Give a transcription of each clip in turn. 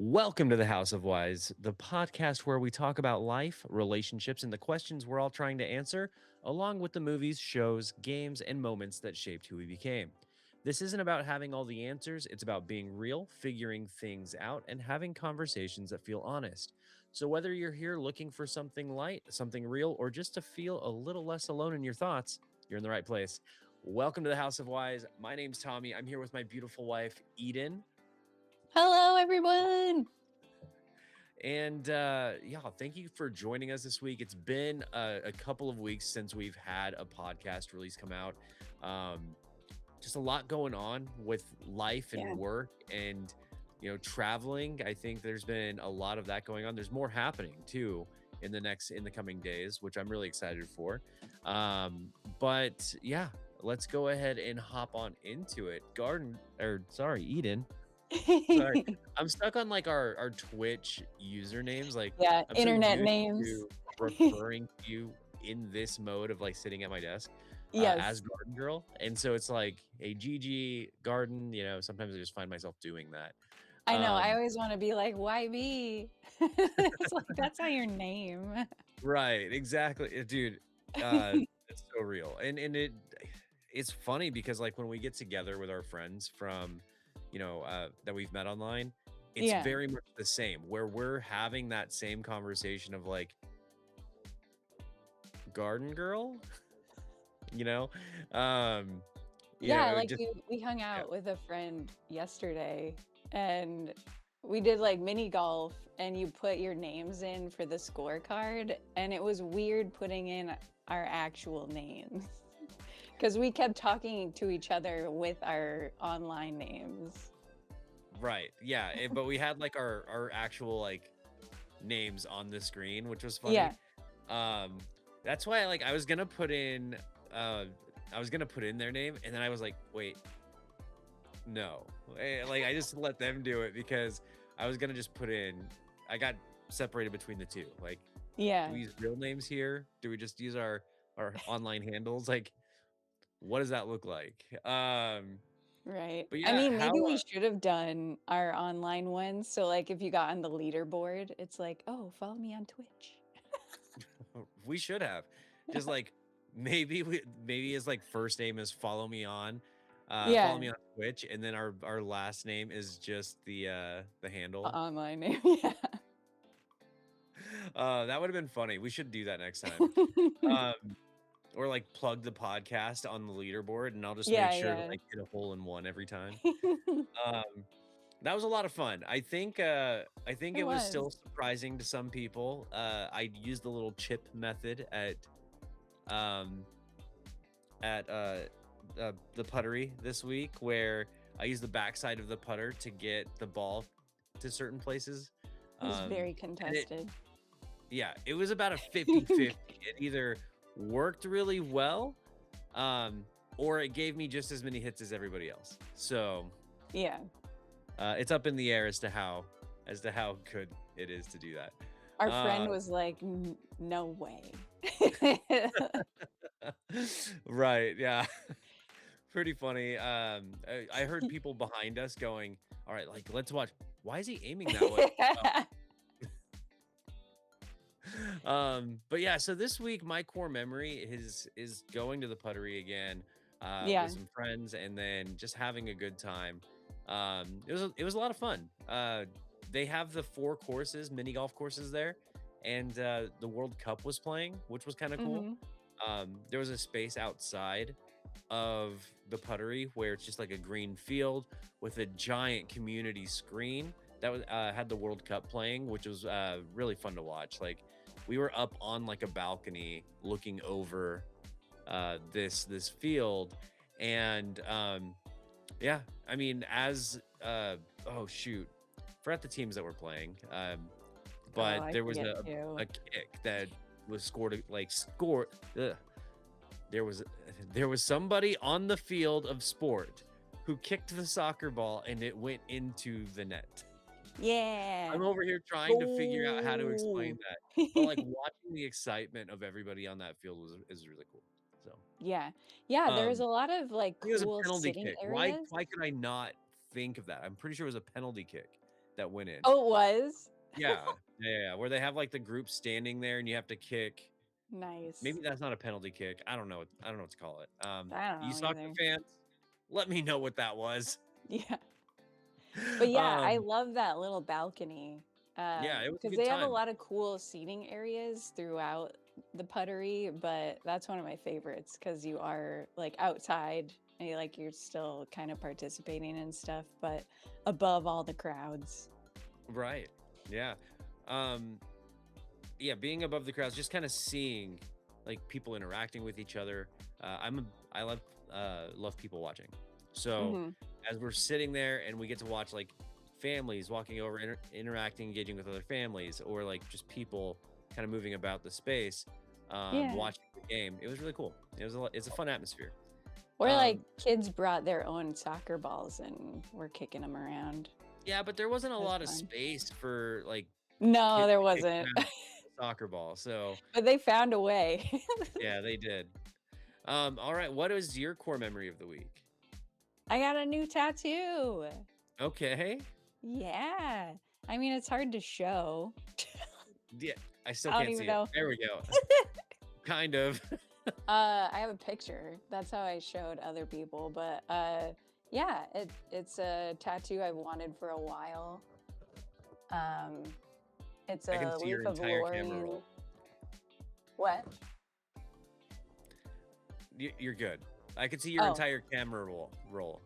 Welcome to the House of Wise, the podcast where we talk about life, relationships, and the questions we're all trying to answer, along with the movies, shows, games, and moments that shaped who we became. This isn't about having all the answers, it's about being real, figuring things out, and having conversations that feel honest. So, whether you're here looking for something light, something real, or just to feel a little less alone in your thoughts, you're in the right place. Welcome to the House of Wise. My name's Tommy. I'm here with my beautiful wife, Eden. Hello, everyone. And thank you for joining us this week. It's been a couple of weeks since we've had a podcast release come out. Just a lot going on with life and Yeah. work and traveling. I think there's been a lot of that going on. There's more happening too in the coming days, which I'm really excited for. But yeah, let's go ahead and hop on into it. Eden. Sorry. I'm stuck on like our Twitch usernames. Like Yeah, I'm so internet used names. to referring to you in this mode of like sitting at my desk as Yes, Garden Girl. And so it's like, hey, Gigi, Garden, sometimes I just find myself doing that. I know. I Um, always want to be like, why me? It's like, that's not your name. right, exactly. Dude, it's so real. And it's funny because like when we get together with our friends from that we've met online, it's Yeah, very much the same where we're having that same conversation of like garden girl, you know? Um, yeah. Like just we hung yeah. out with a friend yesterday, and we did like mini golf, and you put your names in for the scorecard, and it was weird putting in our actual names because we kept talking to each other with our online names. Right. Yeah. But we had like our actual like names on the screen, which was funny. Yeah. Um, that's why I was gonna put in their name and then I was like, wait, no. Like I just let them do it because I was gonna just put in I got separated between the two. Like, do Yeah. we use real names here? Do we just use our online handles? Like, what does that look like? Right. But I yeah, mean, how maybe we should have done our online ones. So, like, if you got on the leaderboard, it's like, oh, follow me on Twitch. we should have just like maybe his like first name is follow Yeah, me on Twitch, and then our last name is just the handle. online name. Yeah. That would have been funny. We should do that next time. Um, or like plug the podcast on the leaderboard, and I'll just make Yeah, sure to yeah. like hit a hole in one every time. Um, that was a lot of fun. I think It it was was. still surprising to some people. I used the little chip method um at the puttery this week, where I use the backside of the putter to get the ball to certain places. It was very And contested. it was about a 50-50. It either worked really well, or it gave me just as many hits as everybody else. So Yeah. it's up in the air as to how good it is to do that. Our friend Uh, was like, no way. right, yeah. Pretty funny. I heard people behind us going, "All right, like let's watch. Why is he aiming that way?" But yeah, so this week my core memory is going to the puttery again with Yeah. some friends and then just having a good time. It was a lot of fun. They have the 4 courses, mini golf courses there, and the World Cup was playing, which was kind of cool. Hmm. There was a space outside of the puttery where it's just like a green field with a giant community screen that was had the World Cup playing, which was really fun to watch. Like we were up on like a balcony looking over this field, and yeah, I mean as oh shoot, forgot the teams that were playing. Oh, But I there was forget a too. a kick that was scored. There was there was somebody on the field of sport who kicked the soccer ball and it went into the net. I'm Yeah. over here trying to figure out how to explain Goal. that, but like watching the excitement of everybody on that field was is really cool. So, Yeah. Yeah, there's um, a lot of like it was a cool penalty sitting kick. Why areas. could I not think of that? I'm pretty sure it was a penalty kick. that went in. Oh, it was? Yeah, yeah, where they have, like, the group standing there and you have to kick. Nice. Maybe that's not a penalty kick. I don't know what to call it. I don't You know soccer either. fans, let me know what that was. Yeah. But yeah, I Um, love that little balcony, yeah, it was a because good they have a time. lot of cool seating areas throughout the Puttery, but that's one of my favorites because you are, like, outside and you're still kind of participating and stuff, but above all the crowds. Right. Yeah. Um, yeah, being above the crowds, just kinda seeing, like, people interacting with each other. I love people watching. So, Mhm. as we're sitting there and we get to watch, like, families walking over, interacting, engaging with other families, or, like, just people kinda moving about the space, Yeah. watching the game, it was really cool. It's a fun atmosphere. Or, like, Um, kids brought their own soccer balls and were kicking them around. yeah, but there wasn't a That's lot of fun. space for, like, No, kids there to kick wasn't. around a soccer ball, so But they found a way. yeah, they did. All right. What is your core memory of the week? I got a new tattoo. Okay. Yeah. I mean, it's hard to show. Yeah, I still I don't can't even see it. know. There we go. Kind of. I have a picture. That's how I showed other people. But yeah, it's a tattoo I've wanted for a while. Um, it's I can a see your leaf of entire camera Lorraine. roll. What? You're good. I can see your Oh, entire camera roll.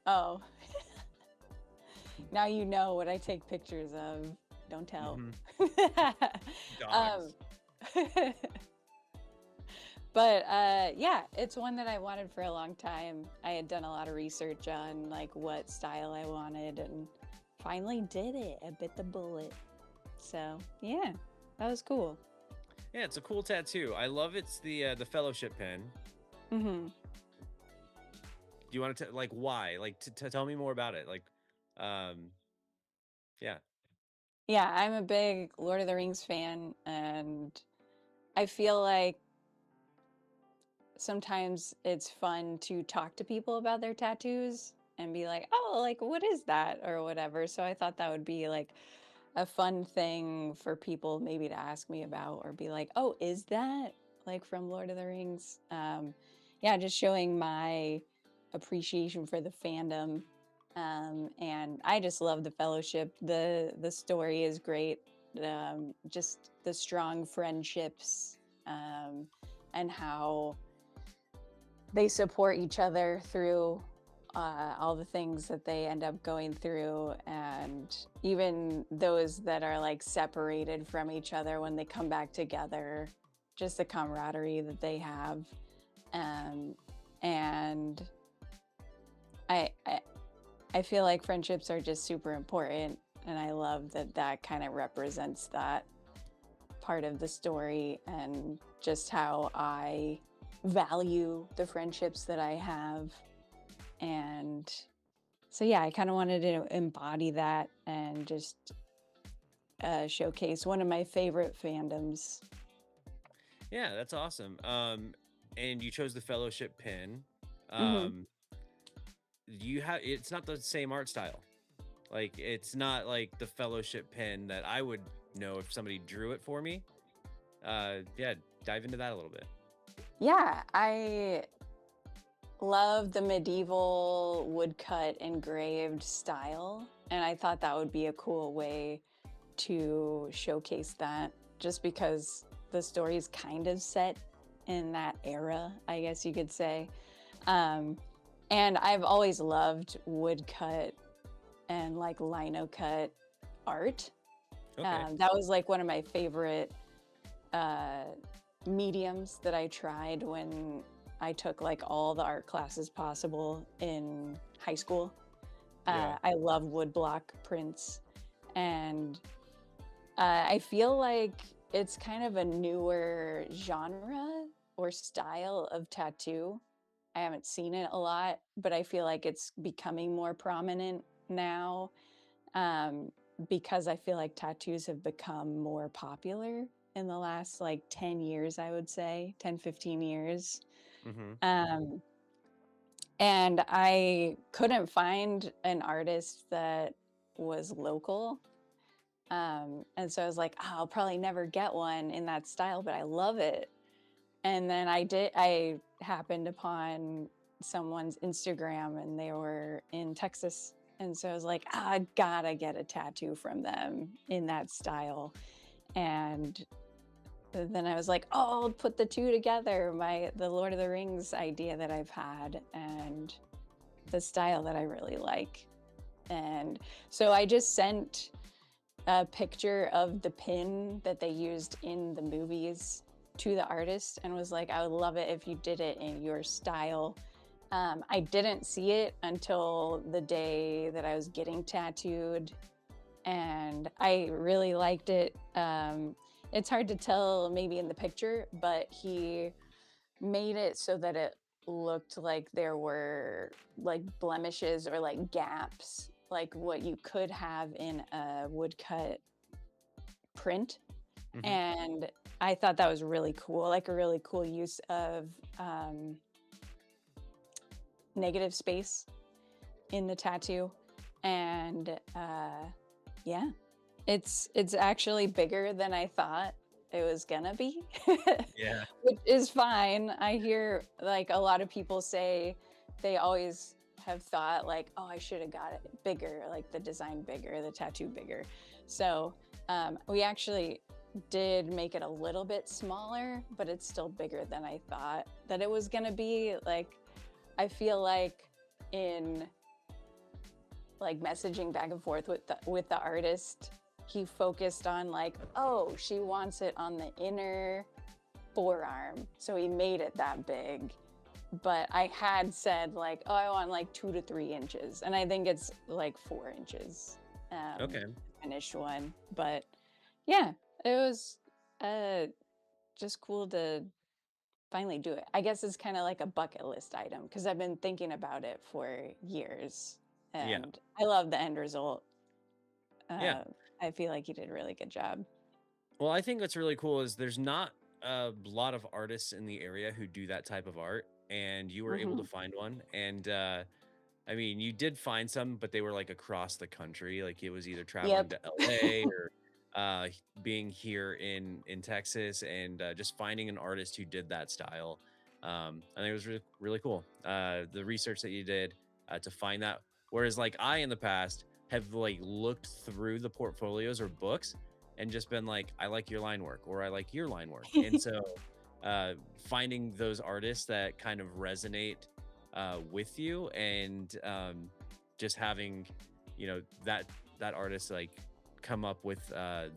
oh. Now you know what I take pictures of. Don't tell. Hmm. um, Dogs. but yeah, it's one that I wanted for a long time. I had done a lot of research on like what style I wanted and finally did it. I bit the bullet. So yeah, that was cool. Yeah, it's a cool tattoo. I love the fellowship pin. Hmm. Do you want to like why? Like to tell me more about it. Like, um, yeah. Yeah, I'm a big Lord of the Rings fan, and I feel like sometimes it's fun to talk to people about their tattoos and be like, "Oh, like what is that?" or whatever. So I thought that would be like a fun thing for people maybe to ask me about or be like, "Oh, is that like from Lord of the Rings?" Yeah, just showing my appreciation for the fandom. And I just love the fellowship. The story is great. Just the strong friendships, and how they support each other through all the things that they end up going through, and even those that are like separated from each other when they come back together, just the camaraderie that they have. um, and I, I I feel like friendships are just super important, and I love that that kind of represents that part of the story and just how I value the friendships that I have. And so, yeah, I kind of wanted to embody that and just showcase one of my favorite fandoms. Yeah, that's awesome. And you chose the fellowship pin. Hmm. Um, you have it's not the same art style. Like it's not like the fellowship pin that I would know if somebody drew it for me. Yeah, dive into that a little bit. Yeah, I love the medieval woodcut engraved style. And I thought that would be a cool way to showcase that just because the story is kind of set in that era, I guess you could say. Um, and I've always loved woodcut and like lino cut art. Okay. That was like one of my favorite uh, mediums that I tried when I took like all the art classes possible in high school. Yeah. I love woodblock prints, and I feel like it's kind of a newer genre or style of tattoo. I haven't seen it a lot, but I feel like it's becoming more prominent now, um, because I feel like tattoos have become more popular in the last like 10 years, I would say 10, 15 years. Mhm. Um, and I couldn't find an artist that was local. And so I was like, oh, I'll probably never get one in that style, but I love it. And then I happened upon someone's Instagram and they were in Texas. And so I was like, I gotta get a tattoo from them in that style. And then I was like, oh, I'll put the two together, the Lord of the Rings idea that I've had and the style that I really like. And so I just sent a picture of the pin that they used in the movies to the artist and was like, I would love it if you did it in your style. I didn't see it until the day that I was getting tattooed, and I really liked it. It's hard to tell maybe in the picture, but he made it so that it looked like there were like blemishes or like gaps, like what you could have in a woodcut print. Hmm. And I thought that was really cool, like a really cool use of negative space in the tattoo. And yeah, it's actually bigger than I thought it was gonna be, Yeah. which is fine. I hear like a lot of people say they always have thought like, oh, I should have got it bigger, like the design bigger, the tattoo bigger. So we actually did make it a little bit smaller, but it's still bigger than I thought that it was gonna be. Like, I feel like in like messaging back and forth with the artist, he focused on like, oh, she wants it on the inner forearm, so he made it that big. But I had said like, oh, I want like 2 to 3 inches, and I think it's like 4 inches, Okay. finished one. But yeah, it was uh just cool to finally do it. I guess it's kind of like a bucket list item because I've been thinking about it for years, Yeah. and I love the end result. Yeah. Uh, I feel like you did a really good job. Well, I think what's really cool is there's not a lot of artists in the area who do that type of art, and you were able to Hmm. find one. And I mean, you did find some, but they were like across the country. Like it was either traveling Yep. to LA or being here in Texas, and just finding an artist who did that style. I think it was really, really cool. The research that you did to find that. Whereas, like I in the past have like looked through the portfolios or books and just been like, I like your line work or I like your line work. And so finding those artists that kind of resonate with you, and just having that artist like come up with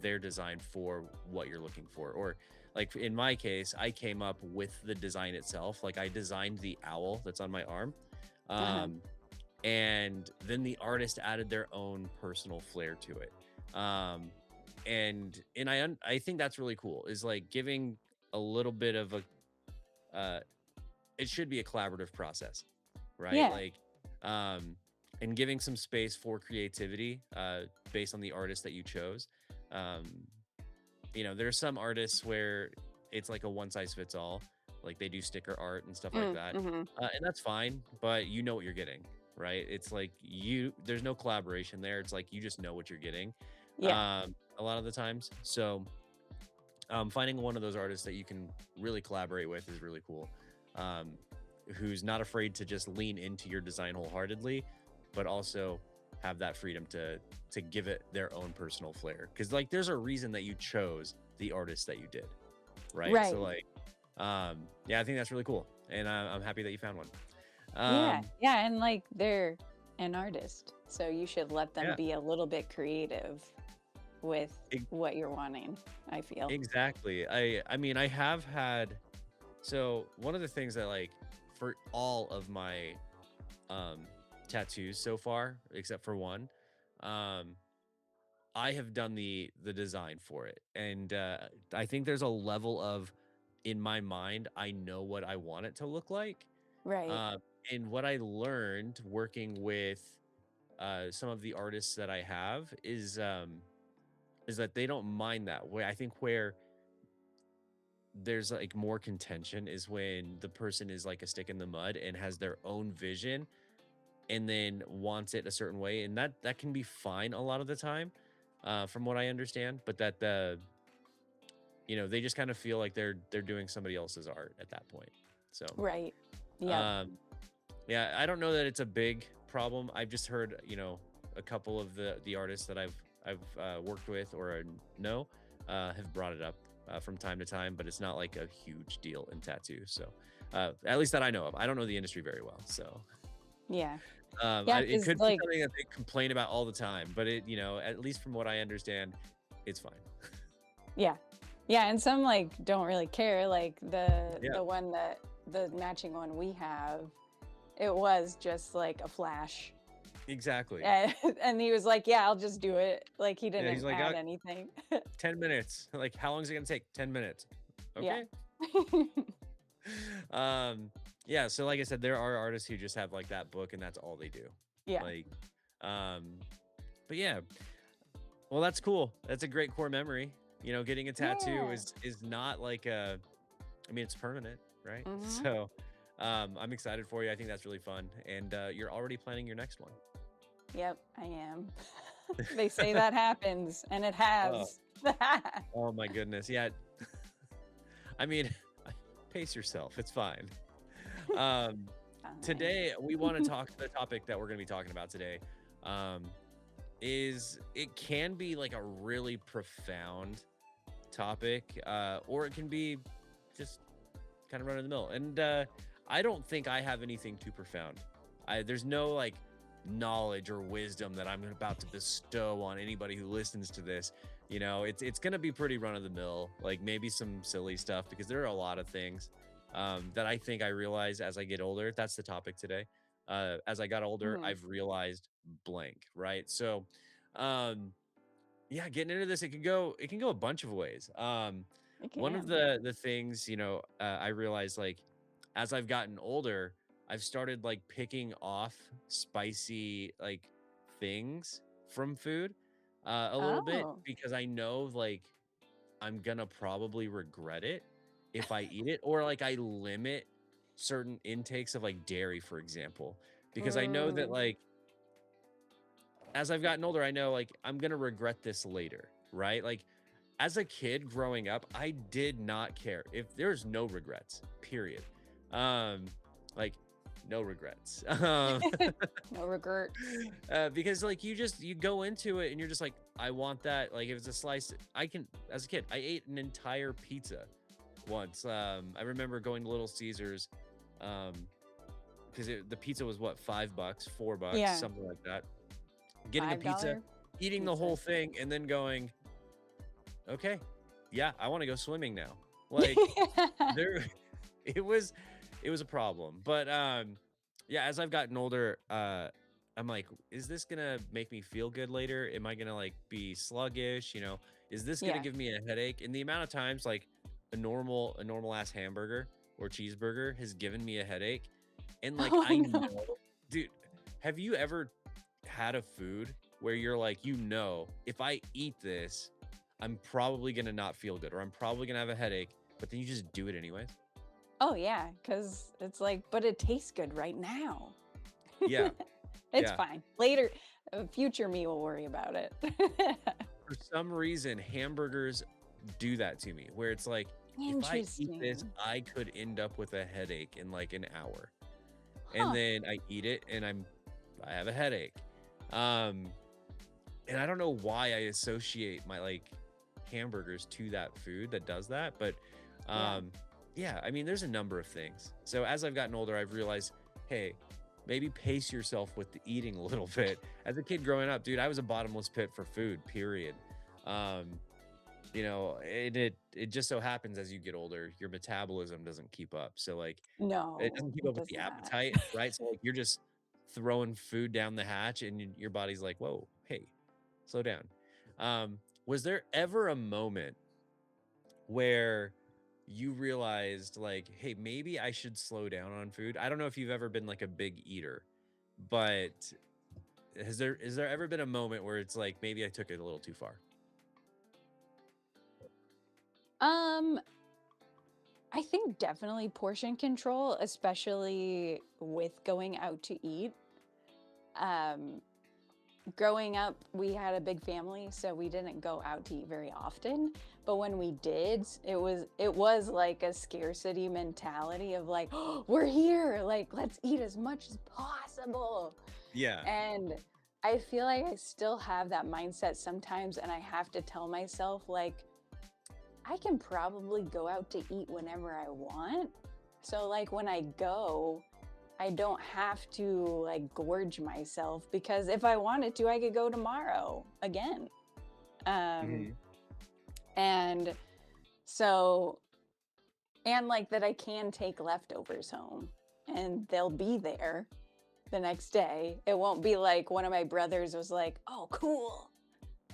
their design for what you're looking for. Or like in my case, I came up with the design itself. Like I designed the owl that's on my arm, Uh-huh. um, and then the artist added their own personal flair to it. Um, and and I think that's really cool, is like giving a little bit of a uh, it should be a collaborative process, right? Yeah. Like, um, and giving some space for creativity based on the artist that you chose. Um, there are some artists where it's like a one size fits all, like they do sticker art and stuff like that, Mm-hmm. and that's fine. But you know what you're getting, right? It's like there's no collaboration there. It's like you just know what you're getting Yeah. a lot of the times. So finding one of those artists that you can really collaborate with is really cool. Um, who's not afraid to just lean into your design wholeheartedly, but also have that freedom to give it their own personal flair. Because like, there's a reason that you chose the artist that you did, right? So Right. like, yeah, I think that's really cool, and I'm happy that you found one. Yeah. Um, Yeah. And like they're an artist, so you should let them yeah, be a little bit creative with e- what you're wanting, I feel. exactly. I mean, I have had. So one of the things that like for all of my um tattoos so far, except for one, um, I have done the design for it. And I think there's a level of, in my mind, I know what I want it to look like. Right. Uh, and what I learned working with some of the artists that I have is that they don't mind that way. I think where there's like more contention is when the person is like a stick in the mud and has their own vision, and then wants it a certain way, and that can be fine a lot of the time, from what I understand. But that they just kind of feel like they're doing somebody else's art at that point. So, Right. Yep. um, yeah, I don't know that it's a big problem. I've just heard, a couple of the artists that I've worked with or know have brought it up from time to time, but it's not like a huge deal in tattoo. So, at least that I know of. I don't know the industry very well, so Yeah. Yeah, it because could be like, something that they complain about all the time. But at least from what I understand, it's fine. yeah. Yeah, and some like don't really care. Like Yeah, the one that the matching one we have, it was just like a flash. exactly. And he was like, "Yeah, I'll just do it." Like he Yeah, he's didn't like, add anything. 10 minutes. Like, how long is it gonna take? 10 minutes. Yeah. Okay. um yeah, so like I said, there are artists who just have like that book and that's all they do. Yeah. Like, um but yeah, well, that's cool. That's a great core memory. Getting a tattoo Yeah. is not like I mean, it's permanent, right? Mhm. So I'm excited for you. I think that's really fun, and you're already planning your next one. Yep, I am. They say that happens, and it Oh, has. oh my goodness, yeah. I mean, pace yourself, it's fine. um Fine. Today we want to talk, the topic that we're going to be talking about today, um is, it can be like a really profound topic, or it can be just kind of run of the mill. And I don't think I have anything too profound. There's no like knowledge or wisdom that I'm about to bestow on anybody who listens to this. It's gonna be pretty run of the mill, like maybe some silly stuff, because there are a lot of things that I think I realize as I get older. That's the topic today. As I got older, Mhm. I've realized blank, right? So, um, yeah, getting into this, it can go a bunch of ways. It One of can. the things, I realized, like, as I've gotten older, I've started like picking off spicy like things from food a little bit, Oh. because I know like I'm gonna probably regret it if I eat it, or like I limit certain intakes of like dairy, for example, because I know that Mm. like as I've gotten older, I know like I'm gonna regret this later, right? Like, as a kid growing up, I did not care. If there's no regrets, period. Um, like, no regrets. No regrets. Because like you go into it and you're just like, I want that. Like, if it's a slice, I can. As a kid, I ate an entire pizza once. I remember going to Little Caesars, um, because the pizza was what, $5, $4, Yeah. something like that. Getting a pizza, $5 eating the pizza. whole thing, and then going, okay, yeah, I want to go swimming now. Like, there, it was, it was a problem. But yeah, as I've gotten older, I'm like, is this gonna make me feel good later? Am I gonna like be sluggish? Is this gonna Yeah. give me a headache? And the amount of times like a normal ass hamburger or cheeseburger has given me a headache, and like Oh I no. know, dude, have you ever had a food where you're like, if I eat this, I'm probably gonna not feel good, or I'm probably gonna have a headache, but then you just do it anyways? Oh yeah, because it's like, but it tastes good right now. Yeah, It's yeah. fine. Later, future me will worry about it. For some reason, hamburgers do that to me, where it's like, if I eat this, Interesting. I could end up with a headache in like an hour. And Huh. then I eat it and I have a headache. Um, and I don't know why I associate my like hamburgers to that food that does that, but Yeah. um yeah, I mean, there's a number of things. So as I've gotten older, I've realized, hey, maybe pace yourself with the eating a little bit. As a kid growing up, dude, I was a bottomless pit for food, period. um it just so happens as you get older, your metabolism doesn't keep up. So like, it No, doesn't keep it up with does the not. appetite, right? So like you're just throwing food down the hatch, and your body's like, whoa, hey, slow down. Was there ever a moment where you realized like, hey, maybe I should slow down on food? I don't know if you've ever been like a big eater, but is there ever been a moment where it's like, maybe I took it a little too far? Um, I think definitely portion control, especially with going out to eat. Um, Growing up, we had a big family, so we didn't go out to eat very often. But when we did, it was like a scarcity mentality of like, oh, we're here, like let's eat as much as possible. Yeah. And I feel like I still have that mindset sometimes, and I have to tell myself like I can probably go out to eat whenever I want. So like when I go, I don't have to like gorge myself because if I wanted to, I could go tomorrow again. Um, Mhm. and so, and like that I can take leftovers home and they'll be there the next day. It won't be like one of my brothers was like, oh, cool,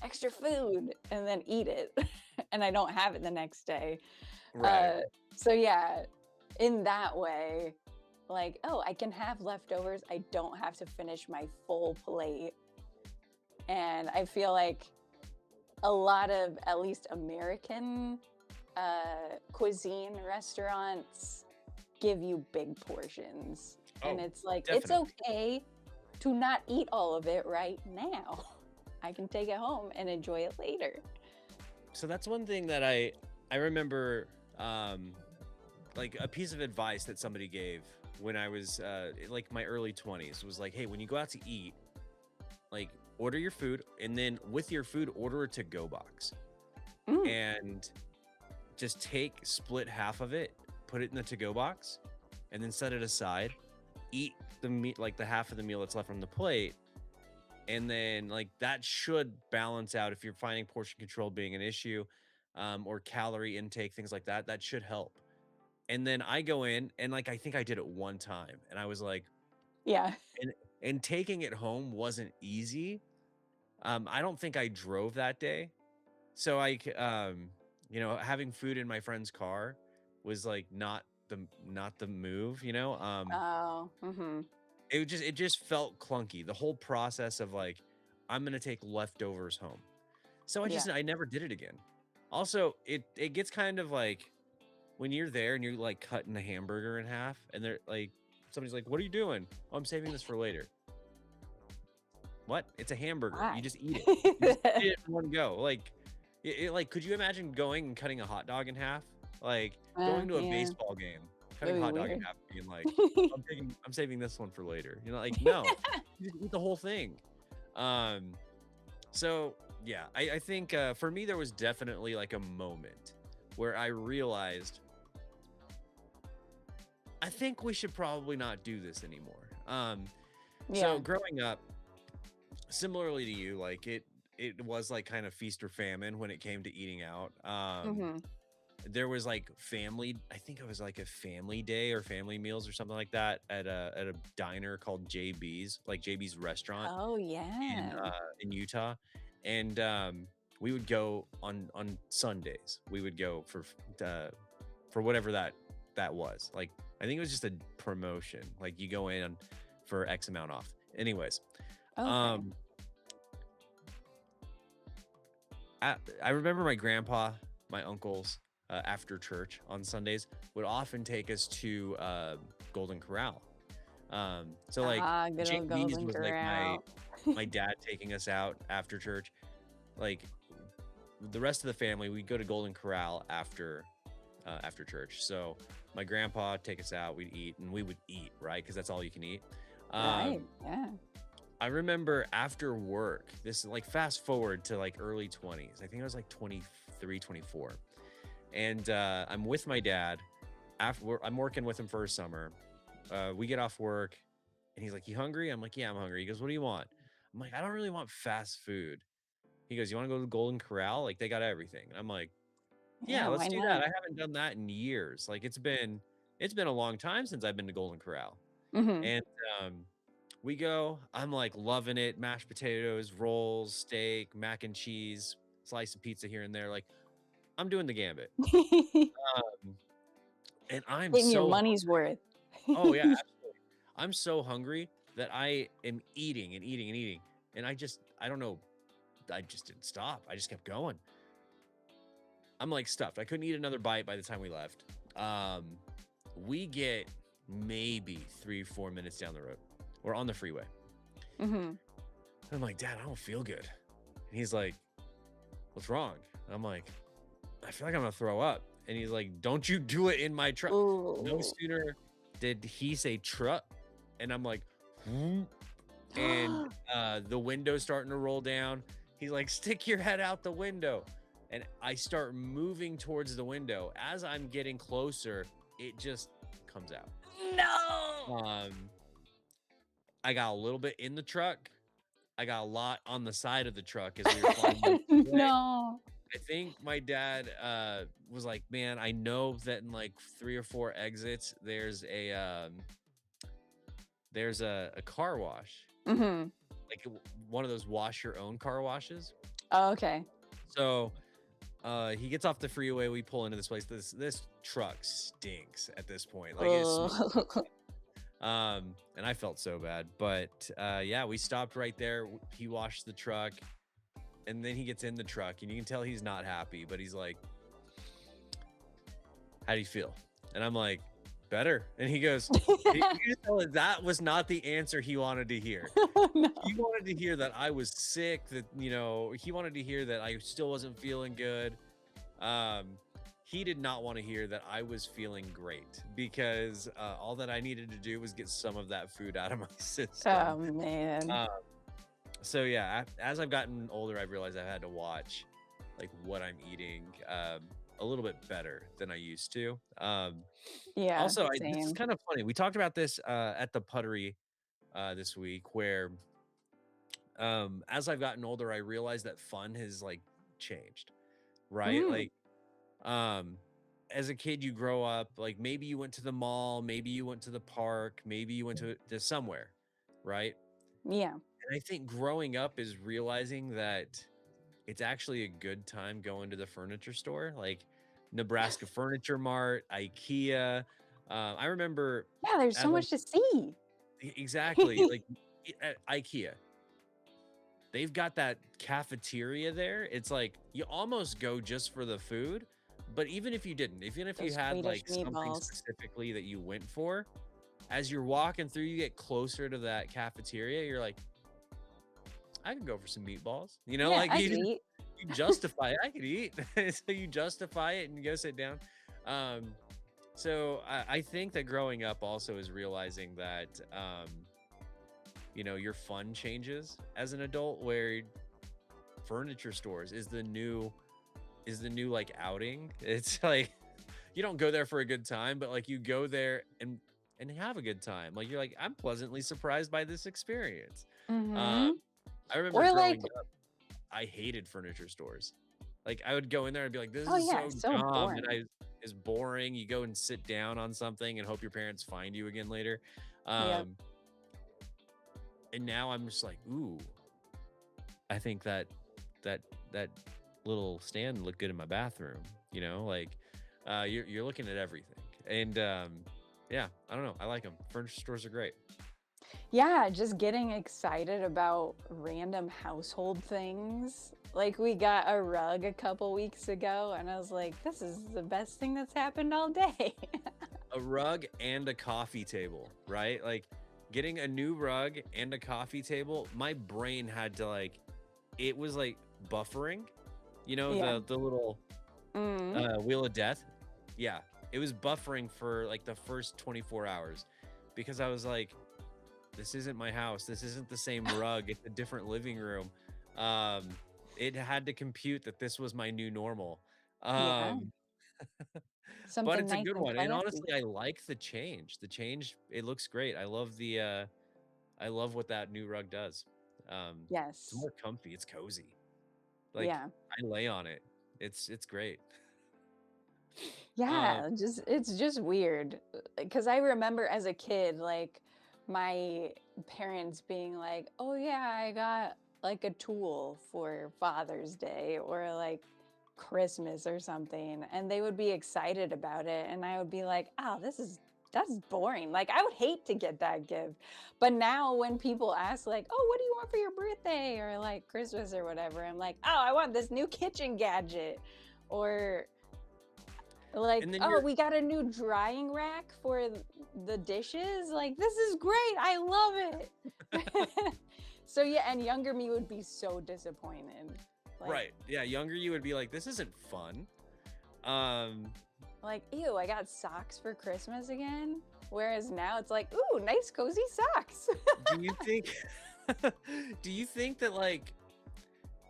extra food, and then eat it. And I don't have it the next day. Right. Uh, so yeah, in that way, like, oh, I can have leftovers. I don't have to finish my full plate. And I feel like a lot of at least American cuisine restaurants give you big portions. And Oh, it's like, it's definitely. okay to not eat all of it right now. I can take it home and enjoy it later. So that's one thing that I remember, um, like a piece of advice that somebody gave when I was like my early 20s was like, hey, when you go out to eat, like order your food and then with your food, order a to-go box Mm, and just split half of it, put it in the to-go box, and then set it aside. Eat the meat, like the half of the meal that's left from the plate, and then like that should balance out if you're finding portion control being an issue, or calorie intake, things like that. That should help. And then I go in and like I think I did it one time, and I was like, yeah. and taking it home wasn't easy. I don't think I drove that day, so having food in my friend's car was like not the move. Oh, mm-hmm. It just felt clunky. The whole process of like, I'm gonna take leftovers home. So Yeah. I never did it again. Also, it gets kind of like when you're there and you're like cutting a hamburger in half, and they're like, somebody's like, "What are you doing?" "Oh, I'm saving this for later." What? It's a hamburger. You Why? just eat it. You just eat it in one go. Like, like, could you imagine going and cutting a hot dog in half? Like going to a Yeah, baseball game, cutting that'd a be hot dog in weird. half, being like, I'm saving this one for later. Like no, you just eat the whole thing. Um, so yeah, I think for me there was definitely like a moment where I realized I think we should probably not do this anymore. So Yeah. growing up, similarly to you, like it was like kind of feast or famine when it came to eating out. Mhm. There was like I think it was like a family day or family meals or something like that at a diner called JB's, like JB's restaurant Oh, in yeah. in Utah. And we would go on Sundays. We would go for whatever that was. Like I think it was just a promotion. Like you go in for X amount off. Anyways, Okay. um I remember my grandpa, my uncles, after church on Sundays would often take us to Golden Corral. So like Ah, good old JB's Golden was like my Corral. my dad taking us out after church. Like the rest of the family, we'd go to Golden Corral after church. So my grandpa would take us out, we'd eat, and we would eat, right? Because that's all you can eat. Right. Um, Yeah. I remember after work, this is like fast forward to like early 20s. I think I was like 23, 24. And I'm with my dad. I'm working with him for a summer. We get off work and he's like, "You hungry?" I'm like, "Yeah, I'm hungry." He goes, "What do you want?" I'm like, "I don't really want fast food." He goes, "You want to go to the Golden Corral? Like they got everything." I'm like, "Yeah, Yeah, let's why do that." not? I haven't done that in years. Like it's been a long time since I've been to Golden Corral. Mhm. And we go, I'm like loving it. Mashed potatoes, rolls, steak, mac and cheese, slice of pizza here and there. Like I'm doing the gambit. Um, and I'm Getting your so money's worth. oh yeah, absolutely. I'm so hungry that I am eating and eating and eating. And I don't know, I just didn't stop. I just kept going. I'm like stuffed. I couldn't eat another bite by the time we left. Um, we get maybe 3, 4 minutes down the road. We're on the freeway. Mhm. I'm like, Dad, I don't feel good. And he's like, what's wrong? And I'm like, I feel like I'm gonna throw up. And he's like, don't you do it in my truck. No Ooh. sooner did he say truck, and I'm like, "Whoop," and the window's starting to roll down. He's like, stick your head out the window. And I start moving towards the window. As I'm getting closer, it just comes out. No. Um, I got a little bit in the truck. I got a lot on the side of the truck as we were flying down the freeway. No. I think my dad was like, "Man, I know that in like 3 or 4 exits there's a car wash, Mhm. like one of those wash your own car washes." Oh, okay. So he gets off the freeway. We pull into this place. This truck stinks at this point. Like it smells. Ugh. And I felt so bad. But yeah, we stopped right there. He washed the truck, and then he gets in the truck, and you can tell he's not happy. But he's like, "How do you feel?" And I'm like, "Better." And he goes, "You can tell that was not the answer he wanted to hear. No. He wanted to hear that I was sick, that, he wanted to hear that I still wasn't feeling good. Um, he did not want to hear that I was feeling great, because all that I needed to do was get some of that food out of my Oh, system. man. Um, so yeah, as I've gotten older, I've realized I've had to watch like what I'm eating a little bit better than I used to. Yeah, Also, this is same. kind of funny. We talked about this at the puttery this week, where as I've gotten older, I realized that fun has like changed, right? Mm, Like um as a kid, you grow up, like maybe you went to the mall, maybe you went to the park, maybe you went to somewhere, right? yeah. And I think growing up is realizing that it's actually a good time going to the furniture store, like Nebraska Furniture Mart, IKEA. I remember Yeah, there's so as I'm much to see. exactly like at IKEA, they've got that cafeteria there. It's like you almost go just for the food, but even if you didn't, even if you Those had Swedish like something meatballs. specifically that you went for, as you're walking through, you get closer to that cafeteria, you're like, I could go for some meatballs. Yeah, Like I could eat. you justify it. I could eat. So you justify it and you go sit down. Um, so I think that growing up also is realizing that your fun changes as an adult, where furniture stores is the new like outing. It's like you don't go there for a good time, but like you go there and have a good time. Like you're like, I'm pleasantly surprised by this experience. Um, Mhm. I remember Or like, growing up, I hated furniture stores. Like I would go in there and be like, this oh is yeah, so it's so dumb. And boring. it's boring. You go and sit down on something and hope your parents find you again later. Yep. Um, and now I'm just like, ooh, I think that that little stand looked good in my bathroom. Like you're looking at everything. And yeah, I don't know. I like them. Furniture stores are great. Yeah, just getting excited about random household things. Like we got a rug a couple weeks ago, and I was like, this is the best thing that's happened all day. A rug and a coffee table, right? Like getting a new rug and a coffee table, my brain had to like it was like buffering, Yeah. the little Mm. wheel of death. Yeah, it was buffering for like the first 24 hours, because I was like, this isn't my house. This isn't the same rug. It's a different living room. Um, it had to compute that this was my new normal. Yeah. Um, but Something it's a nice good and one. And classy. honestly, I like the change. The change, it looks great. I love what that new rug does. It's Yes. more comfy. It's cozy. Like Yeah. I lay on it. It's great. Um, Yeah, just it's just weird. Because I remember as a kid, like my parents being like, "Oh yeah, I got like a tool for Father's Day or like Christmas or something," and they would be excited about it, and I would be like, "Oh, that's boring. Like I would hate to get that gift." But now when people ask like, "Oh, what do you want for your birthday or like Christmas or whatever?" I'm like, "Oh, I want this new kitchen gadget." Or like, and then "Oh, you're we got a new drying rack for the dishes." Like, this is great. I love it. So yeah, and younger me would be so disappointed. Like Right. Yeah, younger you would be like, this isn't fun. Um, like, ew, I got socks for Christmas again. Whereas now it's like, ooh, nice cozy socks. do you think do you think that like,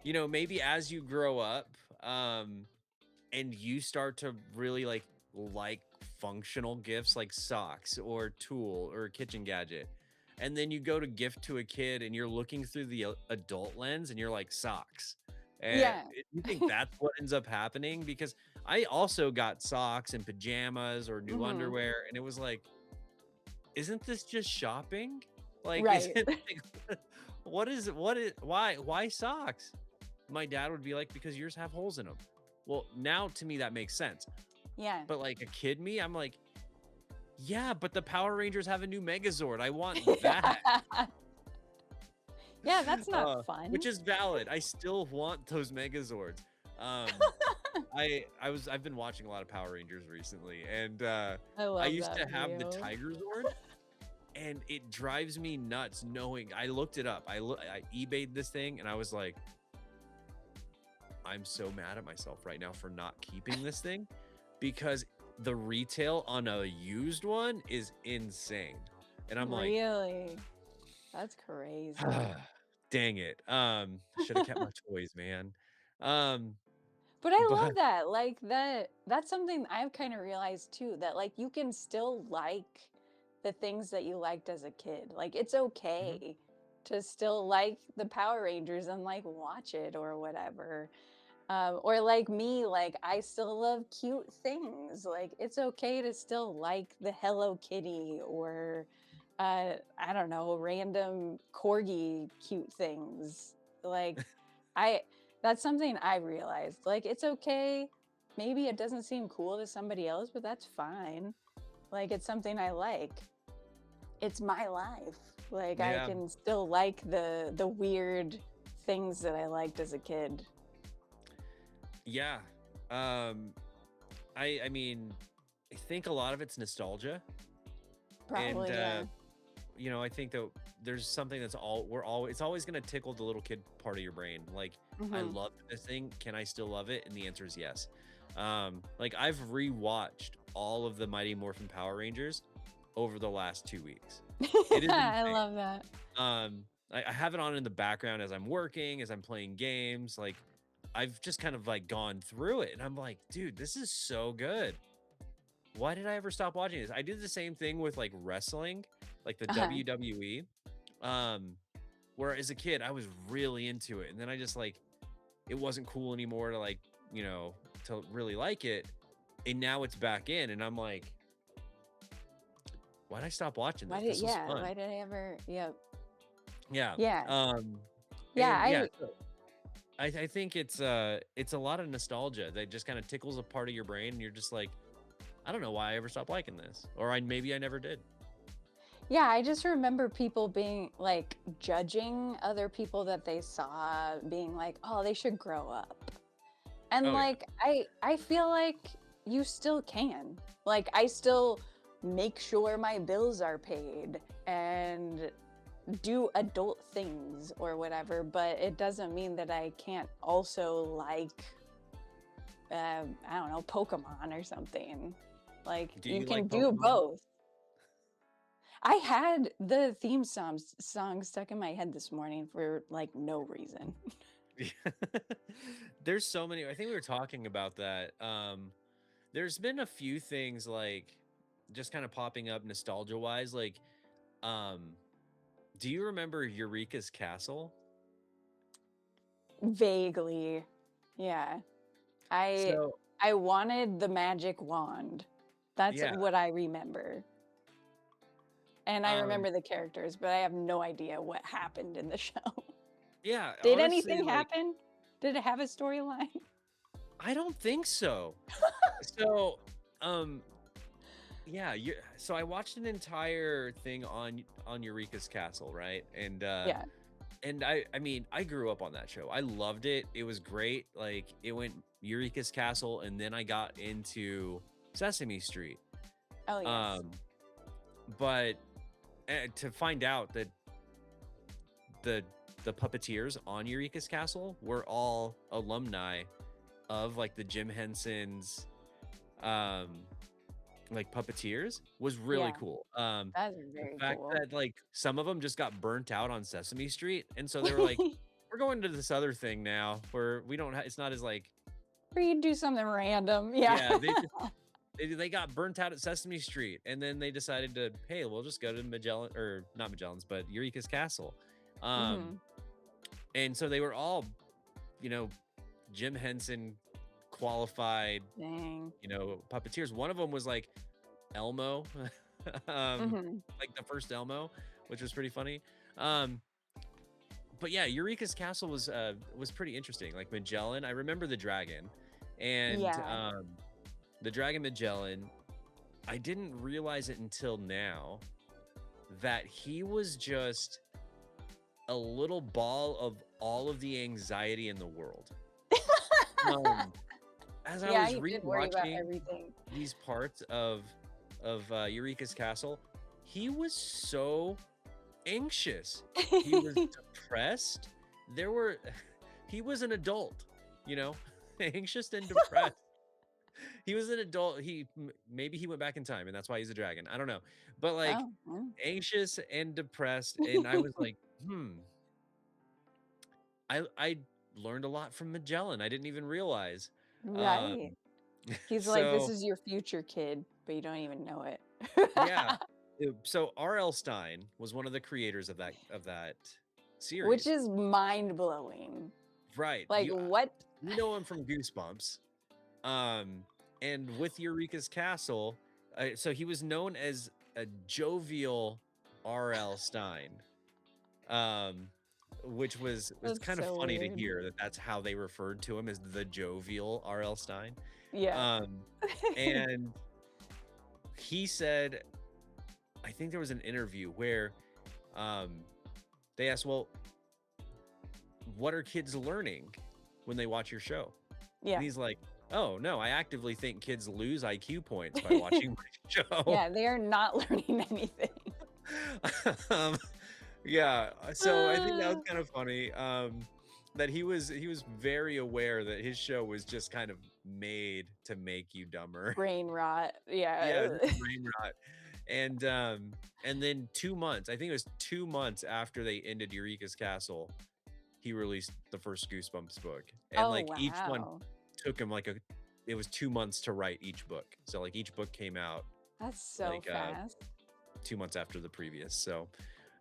maybe as you grow up, and you start to really like functional gifts like socks or tool or a kitchen gadget, and then you go to gift to a kid and you're looking through the adult lens and you're like socks, and Yeah. you think that's what ends up happening? Because I also got socks and pajamas or new Hmm. underwear, and it was like, isn't this just shopping? Like, is Right. it like, why socks? My dad would be like, because yours have holes in them. Well, now to me that makes sense. Yeah. But like a kid me, I'm like, yeah, but the Power Rangers have a new Megazord. I want that. Yeah. Yeah, that's not Which fun. is valid. I still want those Megazords. Um, I've been watching a lot of Power Rangers recently, and I I love used that to for have the you. Tiger Zord, and it drives me nuts knowing I looked it up. I eBayed this thing, and I was like, I'm so mad at myself right now for not keeping this thing because the retail on a used one is insane. And I'm like, Really? That's crazy. dang it. Should have kept my toys, man. Um, But I but love that. Like that's something I've kind of realized too, that like you can still like the things that you liked as a kid. Like it's Mhm. okay to still like the Power Rangers and like watch it or whatever. Or like me, like I still love cute things. Like it's okay to still like the Hello Kitty or I don't know, random corgi cute things. Like I that's something I realized. Like it's okay. Maybe it doesn't seem cool to somebody else, but that's fine. Like it's something I like. It's my life. Like I Yeah, can still like the weird things that I liked as a kid. yeah. Um, I mean, I think a lot of it's nostalgia, and Probably, yeah. I think that there's something that's it's always gonna tickle the little kid part of your brain. Like, I Mhm. love this thing. Can I still love it? And the answer is yes. Like I've rewatched all of the Mighty Morphin Power Rangers over the last 2 weeks. It is I insane. love that. I have it on in the background as I'm working, as I'm playing games. Like, I've just kind of like gone through it, and I'm like, dude, this is so good. Why did I ever stop watching this? I did the same thing with like wrestling, like the Uh-huh. WWE. Um, where as a kid I was really into it, and then I just like it wasn't cool anymore to like, to really like it. And now it's back in, and I'm like, why'd I stop watching this? This was fun. Why did I ever yep. Yeah. Yeah. Yeah, And yeah, I so I think it's a lot of nostalgia that just kind of tickles a part of your brain, and you're just like, I don't know why I ever stopped liking this. Or maybe I never did. yeah, I just remember people being like judging other people that they saw being like, "Oh, they should grow up." And Oh yeah. like I feel like you still can. Like I still make sure my bills are paid and do adult things or whatever, but it doesn't mean that I can't also like I don't know, Pokemon or something. Like Do you you like can do Pokemon? both. I had the theme song stuck in my head this morning for like no reason. Yeah. There's so many. I think we were talking about that. There's been a few things like just kind of popping up nostalgia wise. Like, um, do you remember Eureka's Castle? Vaguely. Yeah. I So I wanted the magic wand. That's yeah, what I remember. And I um, remember the characters, but I have no idea what happened in the show. yeah. Did Honestly, anything like happen? Did it have a storyline? I don't think so. So, um, yeah. So I watched an entire thing on Eureka's Castle, right? Yeah. And I mean, I grew up on that show. I loved it. It was great. Like it went Eureka's Castle, and then I got into Sesame Street. Oh, yes. Um, but to find out that the the puppeteers on Eureka's Castle were all alumni of like the Jim Henson's um like puppeteers was really Yeah, cool. that's The very fact cool. that like some of them just got burnt out on Sesame Street, and so they were like, we're going to this other thing now where we don't it's not as like Or you do something random. Yeah. yeah, they got burnt out at Sesame Street, and then they decided to, hey, we'll just go to Magellan or not Magellan's, but Eureka's Castle. Um, Mhm. and so they were all, you know, Jim Henson qualified, Dang. puppeteers. One of them was like Elmo, Mhm. like the first Elmo, which was pretty funny. Um, but yeah, Eureka's Castle was pretty interesting. Like Magellan, I remember the dragon, and Yeah. the dragon Magellan. I didn't realize it until now that he was just a little ball of all of the anxiety in the world. Um, as I Yeah, was you did worry about rewatching everything. these parts of Eureka's Castle, he was so anxious. He was depressed. There were he was an adult, you know, anxious and depressed. He was an adult. Maybe he went back in time and that's why he's a dragon. I don't know. But like Oh, mm. anxious and depressed, and I was like, "Hmm, I learned a lot from Magellan. I didn't even realize." Um, Right. He's like, "This so is your future kid, but you don't even know it." yeah. So R.L. Stein was one of the creators of that Which series. is mind-blowing. Right. Like, what? You know him from Goosebumps. Um, and with Eureka's Castle, so he was known as a jovial R.L. Stein, um, which was That's kind of so funny to weird. hear that that's how they referred to him, as the jovial R.L. Stein. Yeah. Um, and he said, I think there was an interview where um, they asked, well, what are kids learning when they watch your show? And Yeah. he's like, oh, no, I actively think kids lose IQ points by watching my show. Yeah, they are not learning anything. um, yeah, so I think that was kind of funny. That he was very aware that his show was just kind of made to make you dumber. Brain rot. Yeah, Yeah. just brain rot. And then 2 months, I think it was 2 months after they ended Eureka's Castle, he released the first Goosebumps book. And Oh, like each one wow. took him like it was 2 months to write each book. So like each book came out That's so like fast. 2 months after the previous. So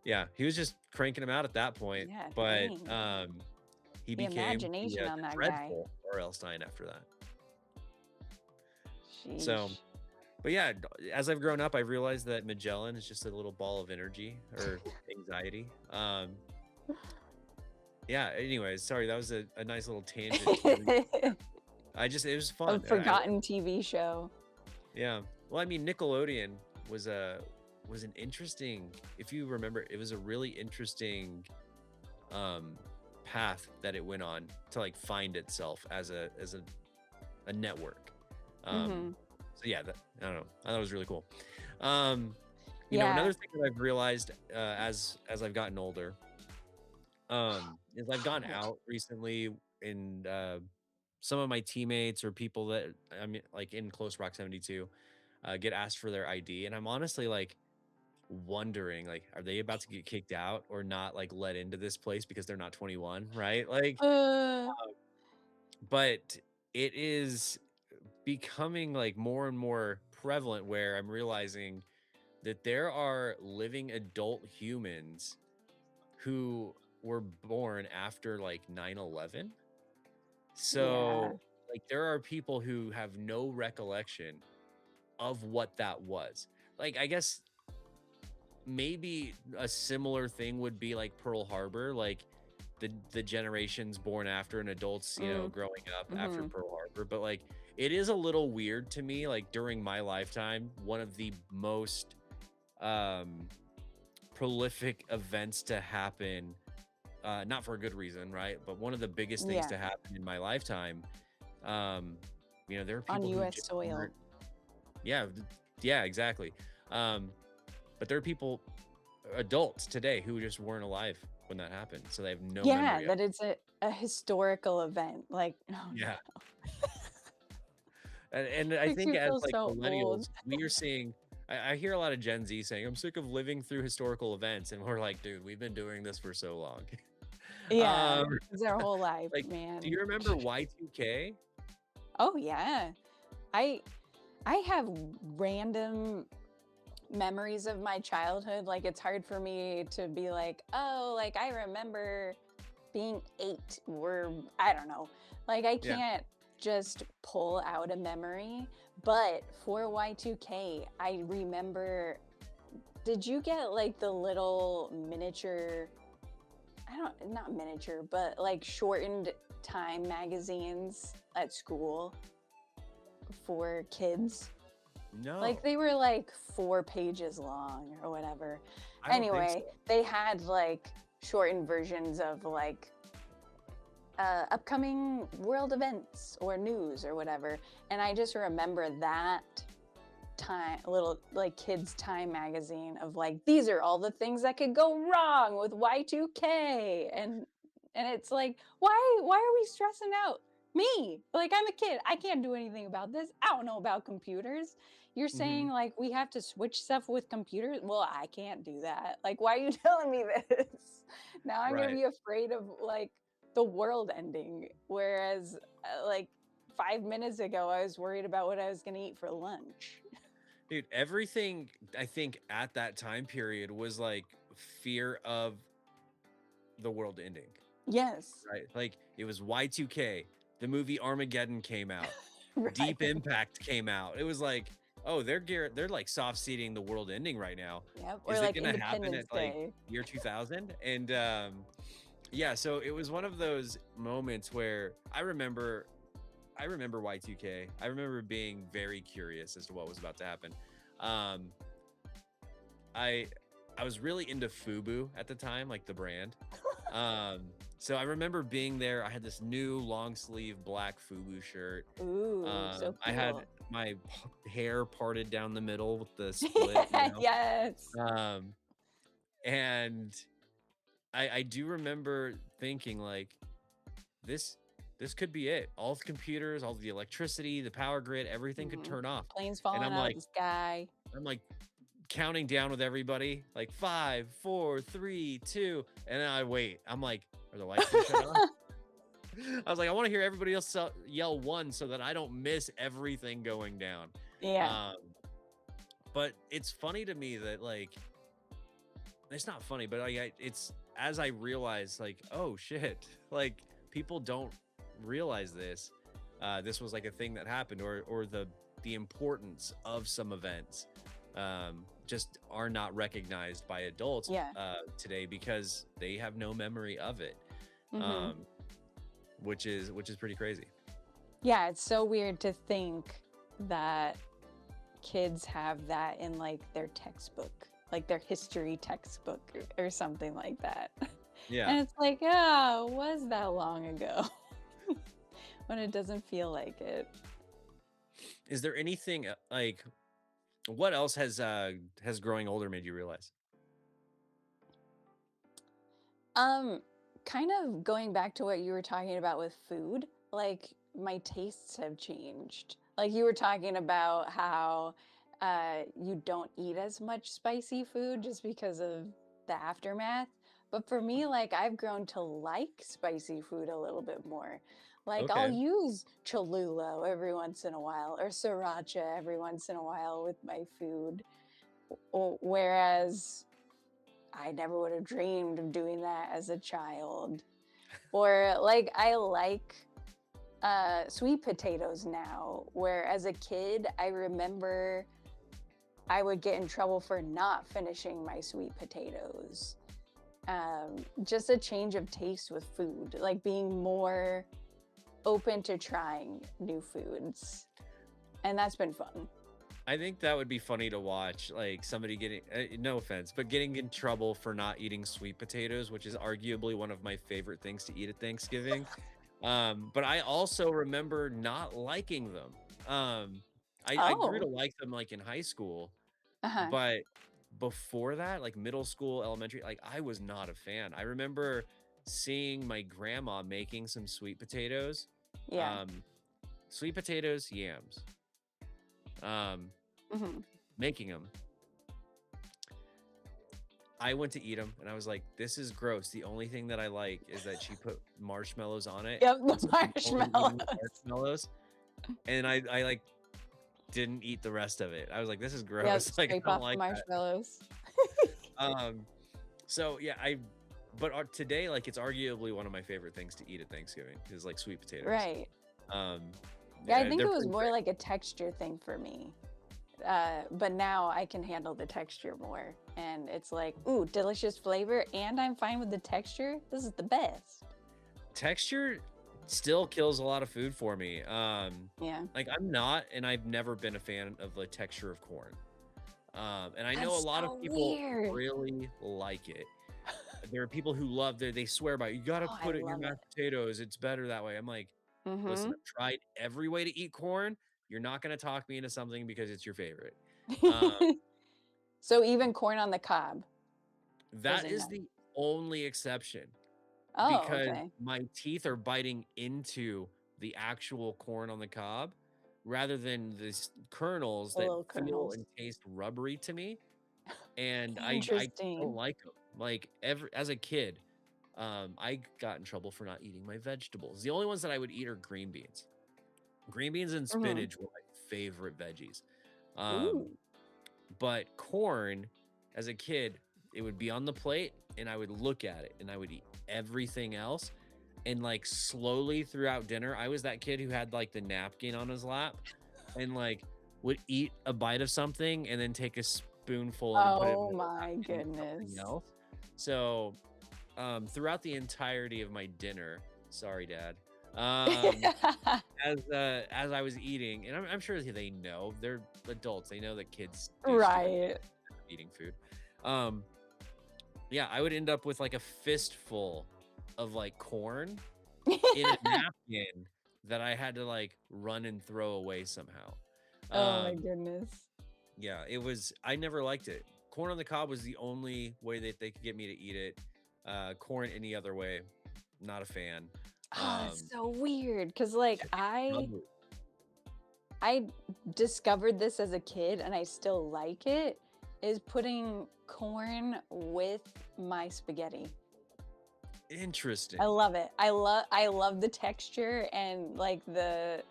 yeah, he was just cranking them out at that point. Yeah, But dang. he The became imagination on the that guy. dreadful R.L. Stein after that. So, Sheesh. but yeah, as I've grown up, I've realized that Magellan is just a little ball of energy or anxiety. Yeah, anyways, sorry, that was a nice little tangent. It was A fun. forgotten TV show. Yeah. Well, I mean, Nickelodeon was an interesting, if you remember, it was a really interesting path that it went on to like find itself as a network. Mhm. So yeah, I don't know. I thought it was really cool. Yeah. Another thing that I've realized as I've gotten older, is I've gone out recently, and some of my teammates or people that I mean, like in close proximity to, get asked for their ID, and I'm honestly like wondering, like, are they about to get kicked out or not, like let into this place because they're not 21, right? Like, Uh, but it is becoming like more and more prevalent where I'm realizing that there are living adult humans who were born after like 9/11. yeah. So like there are people who have no recollection of what that was. Like I guess maybe a similar thing would be like Pearl Harbor, like the generations born after and adults, Mm. growing up after Mhm. Pearl Harbor. But like it is a little weird to me, like during my lifetime, one of the most um prolific events to happen, not for a good reason, right? But one of the biggest things Yeah. to happen in my lifetime, um, there are On people who US just soil. weren't, yeah, yeah, exactly. But there are people, adults today, who just weren't alive when that happened, so they have no Yeah, memory of that it's a historical event, like, oh, it. Yeah, no. and I Makes think you as, feel like, so millennials, old. we are seeing I hear a lot of Gen Z saying, "I'm sick of living through historical events," and we're like, "Dude, we've been doing this for so long." Yeah, Um, it's their whole life, like, do you man. remember Y2K? Oh, yeah. I I have random memories of my childhood, like, it's hard for me to be like, "Oh, like, I remember being 8," or I don't know. Like, I Yeah. can't just pull out a memory, but for Y2K, I remember did you get, like, the little miniature I don't not miniature, but, like, shortened time magazines at school for kids? Like, No, they were, like, 4 pages long or whatever. I don't think Anyway, so. they had, like, shortened versions of, like, upcoming world events or news or whatever, and I just remember that time little, like, kids' time magazine of, like, "These are all the things that could go wrong with Y2K," and it's like, "Why are we stressing out? Me! Like, I'm a kid, I can't do anything about this, I don't know about computers. You're saying, Mhm. like, we have to switch stuff with computers? Well, I can't do that. Like, why are you telling me this? Now I'm gonna Right. be afraid of, like, the world ending, whereas, like, 5 minutes ago, I was worried about what I was gonna eat for lunch." Dude, everything I think at that time period was, like, fear of the world ending, Yes. right? Like, it was Y2K, the movie Armageddon came out, Deep Right. Impact came out. It was like, "Oh, they're, like, soft seeding the world ending right now. Yep, or Is it like gonna happen Independence at, like, Day. year 2000?" And, yeah, so it was one of those moments where I remember Y2K. I remember being very curious as to what was about to happen. Um, I I was really into FUBU at the time, like the brand. So I remember being there. I had this new long sleeve black FUBU shirt. Ooh, so I had cool. my hair parted down the middle with the split, Yes. Um, and I do remember thinking like this this could be it. All the computers, all the electricity, the power grid, everything could Mhm. turn off. Planes And falling out of the sky. I'm like counting down with everybody, like 5, 4, 3, 2, and then I wait. I'm like, are the lights gonna shut off? I was like, I want to hear everybody else yell one so that I don't miss everything going down. Yeah. Um, but it's funny to me that like it's not funny, but like it's as I realize like, oh shit, like people don't realize this. This was like a thing that happened, or the importance of some events just are not recognized by adults Yeah. today because they have no memory of it, Mhm. um, which is pretty crazy. Yeah, it's so weird to think that kids have that in, like, their textbook, like, their history textbook or something like that. Yeah. And it's like, "Oh, was that long ago?" When it doesn't feel like it. Is there anything like what else has growing older made you realize? Um, kind of going back to what you were talking about with food, like my tastes have changed. Like you were talking about how you don't eat as much spicy food just because of the aftermath. But for me, like I've grown to like spicy food a little bit more. Like I'll Okay. use Cholula every once in a while or sriracha every once in a while with my food. Whereas I never would have dreamed of doing that as a child. Or like I like sweet potatoes now, where as a kid I remember I would get in trouble for not finishing my sweet potatoes. Just a change of taste with food, like being more open to trying new foods. And that's been fun. I think that would be funny to watch, like somebody getting no offense, but getting in trouble for not eating sweet potatoes, which is arguably one of my favorite things to eat at Thanksgiving. But I also remember not liking them. I grew to Oh, like them like in high school, uh huh. but before that, like middle school, elementary, like I was not a fan. I remember seeing my grandma making some sweet potatoes, Yeah. um, sweet potatoes, yams, um, Hmm. making them. I went to eat them and I was like, "This is gross. The only thing that I like is that she put marshmallows on it." Yep, And the so I'm only eating the marshmallows. marshmallows, and I like didn't eat the rest of it. I was like, "This is Yep, gross." Like scrape I don't off the like that. marshmallows. Um, so yeah, but today, like it's arguably one of my favorite things to eat at Thanksgiving is like sweet potatoes. Right. Um, Yeah, I think they're it was pretty more great. like a texture thing for me. But now I can handle the texture more. And it's like, ooh, delicious flavor, and I'm fine with the texture. This is the best. Texture still kills a lot of food for me. Yeah. Like I'm not, and I've never been a fan of the texture of corn. And I know a That's lot of so people weird. really like it. There are people who love they swear by it. You got to Oh, I put it in your love it. mashed potatoes. It's better that way. I'm like, listen, Mm-hmm. I've tried every way to eat corn. You're not going to talk me into something because it's your favorite. Um, So even corn on the cob is that a is no. the only exception Oh, because okay. my teeth are biting into the actual corn on the cob rather than the kernels The that little feel kernels. and taste rubbery to me. And I don't Interesting. like them. Like every as a kid, I got in trouble for not eating my vegetables. The only ones that I would eat are green beans. Green beans and Hmm. spinach were my favorite veggies. Um, Ooh. but corn, as a kid, it would be on the plate and I would look at it and I would eat everything else. And like slowly throughout dinner, I was that kid who had like the napkin on his lap and like would eat a bite of something and then take a spoonful and then put it Oh back my into something goodness. else. So throughout the entirety of my dinner, sorry, Dad. Um, as I was eating, and I'm sure they know they're adults. They know that kids do stupid Right. eating food. Um, yeah, I would end up with like a fistful of like corn in a napkin that I had to like run and throw away somehow. Oh my Um, goodness. yeah, it was. I never liked it. Corn on the cob was the only way that they could get me to eat it. Corn any other way, not a fan. Oh, it's Um, so weird because like it's rubbery. I discovered this as a kid and I still like it, is putting corn with my spaghetti. I Interesting. love it. I love the texture and like the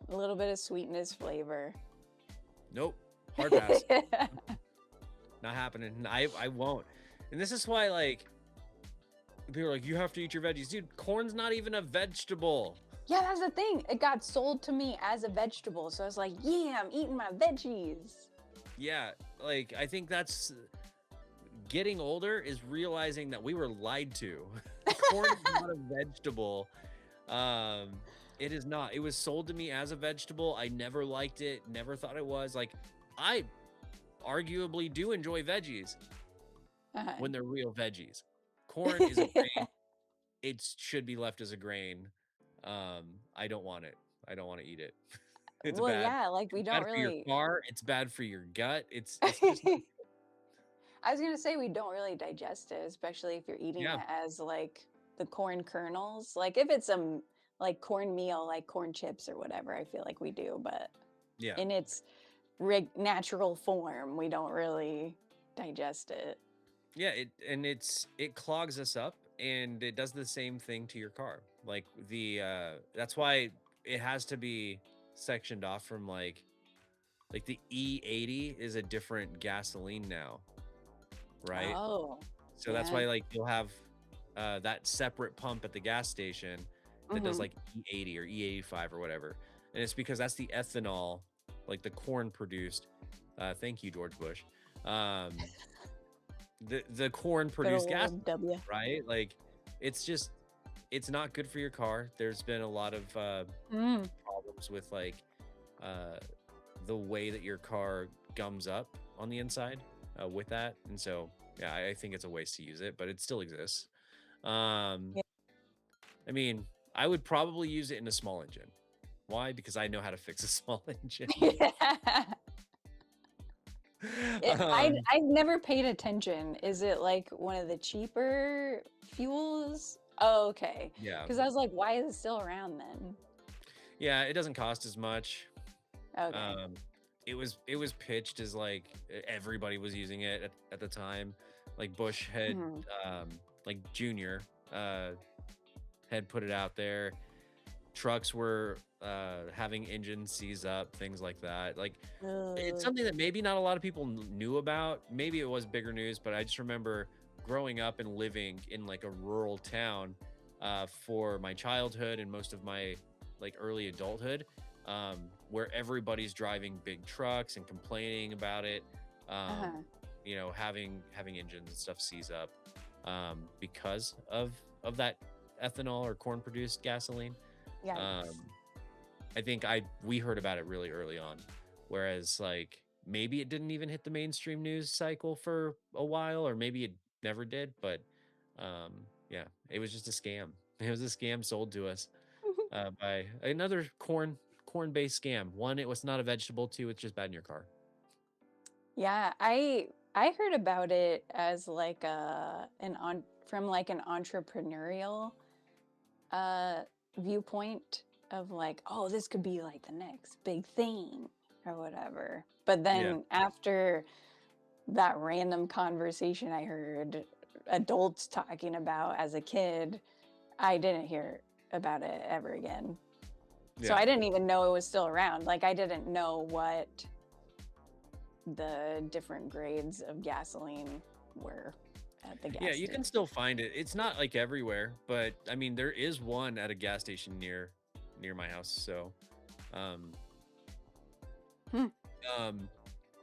little bit of sweetness flavor. Nope. Hard pass. Not happening. I won't. And this is why like people are like, you have to eat your veggies. Dude, corn's not even a vegetable. Yeah, that's the thing. It got sold to me as a vegetable. So I was like, yeah, I'm eating my veggies. Yeah, like I think that's getting older is realizing that we were lied to. Corn is not a vegetable. Um, it is not. It was sold to me as a vegetable. I never liked it, never thought it was. Like I arguably do enjoy veggies Uh-huh. when they're real veggies. Corn is a grain. It should be left as a grain. I don't want it. I don't want to eat it. It's Well, bad. yeah, like we It's don't bad for your really. car. It's bad for your gut. It's just not. I was gonna say we don't really digest it, especially if you're eating Yeah, it as like the corn kernels. Like if it's like cornmeal, like corn chips or whatever, I feel like we do, but yeah, in its natural form, we don't really digest it. yeah. It clogs us up, and it does the same thing to your car. Like that's why it has to be sectioned off from like the E80 is a different gasoline now, right? Oh, So that's yeah. why like you'll have that separate pump at the gas station that does Hmm. like E80 or E85 or whatever. And it's because that's the ethanol, like the corn produced. Thank you, George Bush. Um, the corn Good produced gas, old W. right? Like it's just it's not good for your car. There's been a lot of Mm. problems with like uh, the way that your car gums up on the inside with that, and so yeah, I think it's a waste to use it, but it still exists. Um, Yeah. I mean, I would probably use it in a small engine. Why? Because I know how to fix a small engine. Um, I've never paid attention. Is it like one of the cheaper fuels? Oh, okay. yeah. Because I was like, why is it still around then? Yeah, it doesn't cost as much. Okay. Um, it was pitched as like everybody was using it at the time. Like Bush had Mhm. um like Junior uh had put it out there. Trucks were having engines seize up, things like that. Like it's Ugh. something that maybe not a lot of people knew about. Maybe it was bigger news, but I just remember growing up and living in like a rural town for my childhood and most of my like early adulthood, where everybody's driving big trucks and complaining about it. Uh-huh. Having engines and stuff seize up because of that ethanol or corn produced gasoline. Yikes. Um, I think we heard about it really early on, whereas like maybe it didn't even hit the mainstream news cycle for a while, or maybe it never did. But yeah, it was just a scam. It was a scam sold to us by another corn based scam. One, it was not a vegetable. Two, it's just bad in your car. Yeah, I heard about it as like an on from like an entrepreneurial uh viewpoint of like, oh, this could be like the next big thing or whatever. But Yeah, then after that random conversation I heard adults talking about as a kid, I didn't hear about it ever again. So yeah. I didn't even know it was still around. Like I didn't know what the different grades of gasoline were at the Yeah, gas you can station. still find it. It's not like everywhere, but I mean there is one at a gas station near my house. So um Hmm. um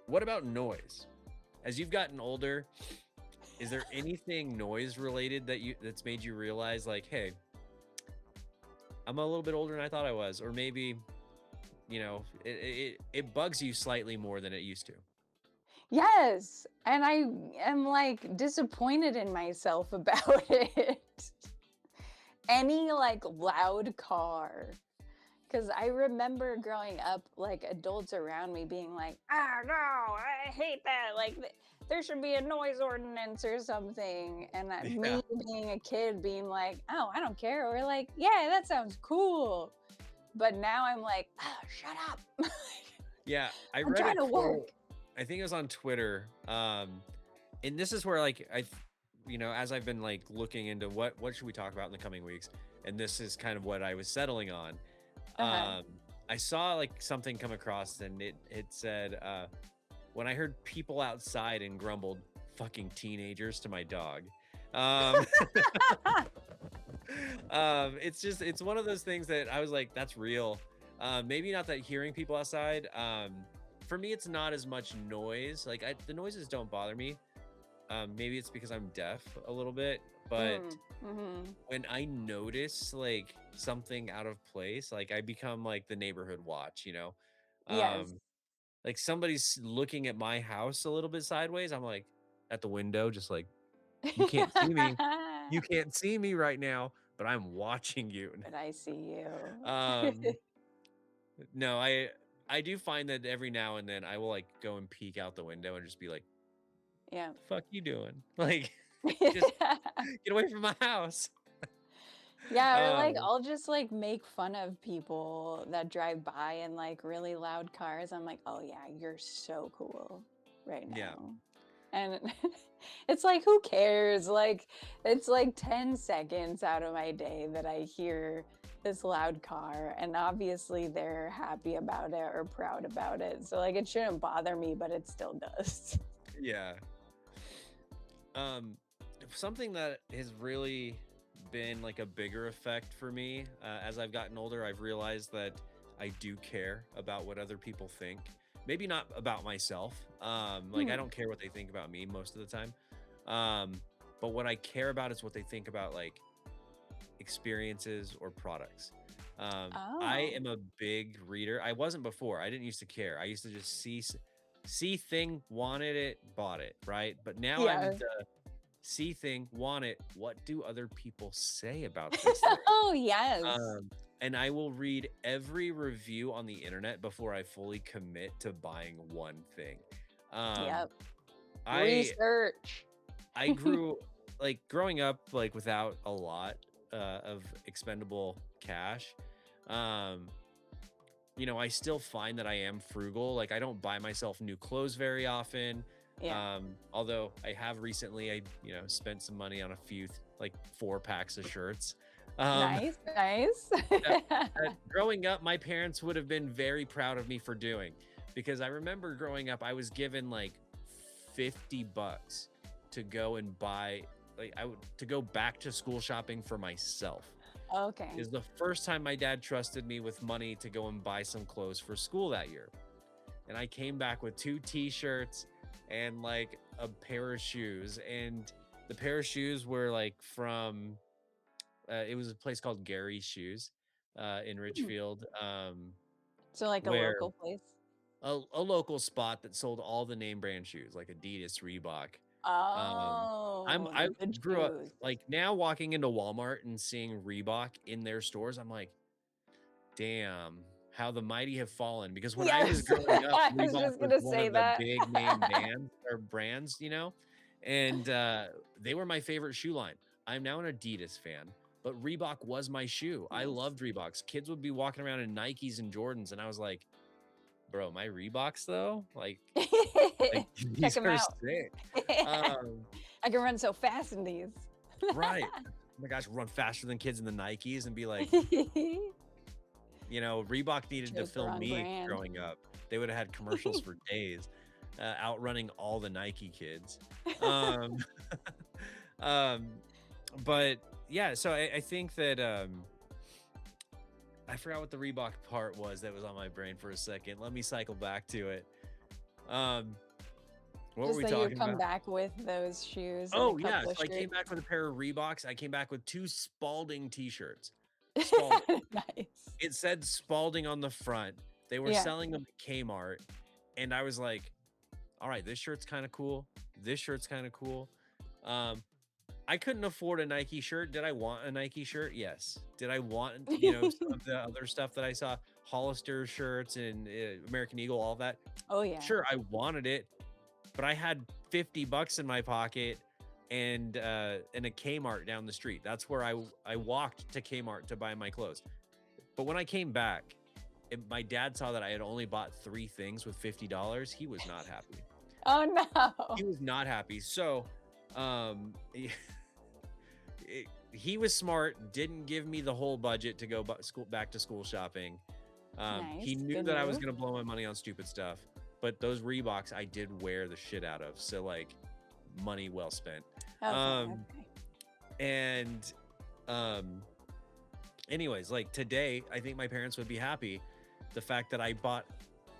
what about noise? As you've gotten older, is there anything noise related that's made you realize like, hey, I'm a little bit older than I thought I was, or maybe it bugs you slightly more than it used to. Yes, and I am like disappointed in myself about it. Any like loud car. Because I remember growing up, like adults around me being like, "Ah, no, I hate that. Like, there should be a noise ordinance or something." And Yeah, me being a kid being like, "Oh, I don't care." Or like, "Yeah, that sounds cool." But now I'm like, "Oh, shut up. yeah. I I'm read a trying to quote. work." I think it was on Twitter. And this is where like as I've been like looking into what should we talk about in the coming weeks, and this is kind of what I was settling on. Uh huh. I saw like something come across, and it said, when I heard people outside and grumbled, "Fucking teenagers" to my dog. Um, it's one of those things that I was like, that's real. Maybe not that hearing people outside. For me, it's not as much noise. Like the noises don't bother me. Maybe it's because I'm deaf a little bit, but Mm, mm-hmm. when I notice like something out of place, like I become like the neighborhood watch. Yes. Um, like somebody's looking at my house a little bit sideways. I'm like at the window, just like, you can't see me. You can't see me right now, but I'm watching you. But I see you. Um, no, I do find that every now and then I will like go and peek out the window and just be like, Yeah. "The fuck you doing?" Like, just get away from my house. Yeah, or like Um, I'll just like make fun of people that drive by in like really loud cars. I'm like, "Oh yeah, you're so cool right yeah, now." And it's like, who cares? Like it's like 10 seconds out of my day that I hear this loud car and obviously they're happy about it or proud about it. So like it shouldn't bother me, but it still does. yeah. Um, Something that has really been like a bigger effect for me as I've gotten older, I've realized that I do care about what other people think. Maybe not about myself. Like I Hmm. don't care what they think about me most of the time. But what I care about is what they think about like experiences or products. I Oh. am a big reader. I wasn't before. I didn't used to care. I used to just see thing, wanted it, bought it, right? But now I'm Yeah. the see thing, want it. What do other people say about this thing? Oh, yes. And I will read every review on the internet before I fully commit to buying one thing. Um, Yep. I Research. I grew like growing up like without a lot of expendable cash. Um, I still find that I am frugal. Like I don't buy myself new clothes very often. Yeah. Although I have recently, spent some money on a few like 4 packs of shirts. Um, Nice, nice. that, that growing up, my parents would have been very proud of me for doing because I remember growing up, I was given like $50 to go and buy, like, to go back to school shopping for myself. Okay. Is the first time my dad trusted me with money to go and buy some clothes for school that year. And I came back with 2 t-shirts and like a pair of shoes. And the pair of shoes were like from it was a place called Gary's Shoes in Hmm. Richfield, So like a where local place. a local spot that sold all the name brand shoes like Adidas, Reebok. Um, Oh, I the good grew up shoes. like now walking into Walmart and seeing Reebok in their stores. I'm like, damn, how the mighty have fallen. Because when I was Yes. growing up, I was Reebok just was gonna one say of the that. big name bands or brands. And they were my favorite shoe line. I'm now an Adidas fan, but Reebok was my shoe. I Nice. loved Reeboks. Kids would be walking around in Nikes and Jordans, and I was like, bro, my Reeboks though, like Check these them are out. sick. Um, I can run so fast in these. right. Oh my gosh, run faster than kids in the Nikes and be like, Reebok needed to Joker film on me brand. growing up. They would have had commercials for days, outrunning all the Nike kids. Um, um, but yeah, so I think that I forgot what the Reebok part was that was on my brain for a second. Let me cycle back to it. Um, what were Just we that you talking come about? back with those shoes and a Oh yeah, couple of so I came shirts. back with a pair of Reeboks. I came back with 2 Spalding t-shirts. Spalding. Nice. It said Spalding on the front. They were Yeah. selling them at Kmart, and I was like, "All right, this shirt's kind of cool. This shirt's kind of cool." Um, I couldn't afford a Nike shirt. Did I want a Nike shirt? Yes. Did I want, some of the other stuff that I saw, Hollister shirts and American Eagle, all that? Oh yeah. Sure, I wanted it, but I had $50 in my pocket and a Kmart down the street. That's where I walked to Kmart to buy my clothes. But when I came back, my dad saw that I had only bought 3 things with $50. He was not happy. Oh no. He was not happy. So, um, he was smart, didn't give me the whole budget to go back to school shopping. He Nice. knew Good that I was move. going to blow my money on stupid stuff, but those Reeboks I did wear the shit out of. So like money well spent. Okay. Um, Okay. and um, anyways, like today, I think my parents would be happy. The fact that I bought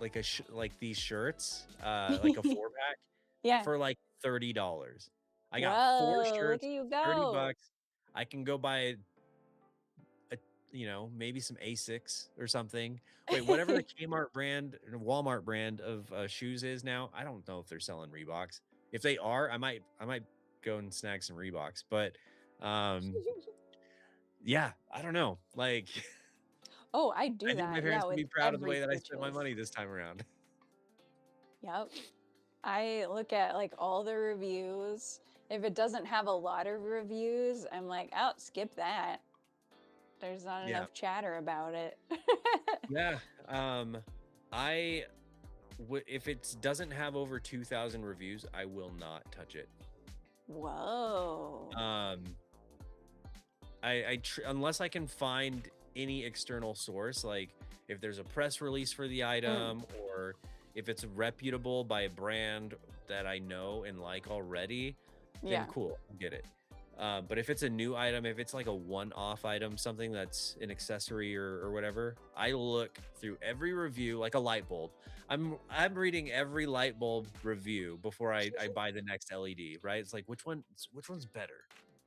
like like these shirts, like a 4 pack Yeah. for like $30. I got 4 Whoa, look shirts, at you 30 go. bucks. I can go buy maybe some Asics or something. Wait, whatever the Kmart brand and Walmart brand of shoes is now, I don't know if they're selling Reeboks. If they are, I might go and snag some Reeboks. But um, yeah, I don't know. Like, Oh, I do I think my that. Yeah, parents would with be proud of the every way that I spent my purchase. money this time around. Yep. I look at like all the reviews. If it doesn't have a lot of reviews, I'm like, oh, skip that. There's not Yeah, enough chatter about it. yeah. I if it doesn't have over 2,000 reviews, I will not touch it. Whoa. Um, unless I can find any external source, like if there's a press release for the Mm, item or if it's reputable by a brand that I know and like already, then yeah. cool, I'll get it. But if it's a new item, if it's like a one-off item, something that's an accessory or whatever, I look through every review like a light bulb. I'm reading every light bulb review before I buy the next LED, right? It's like which one's better?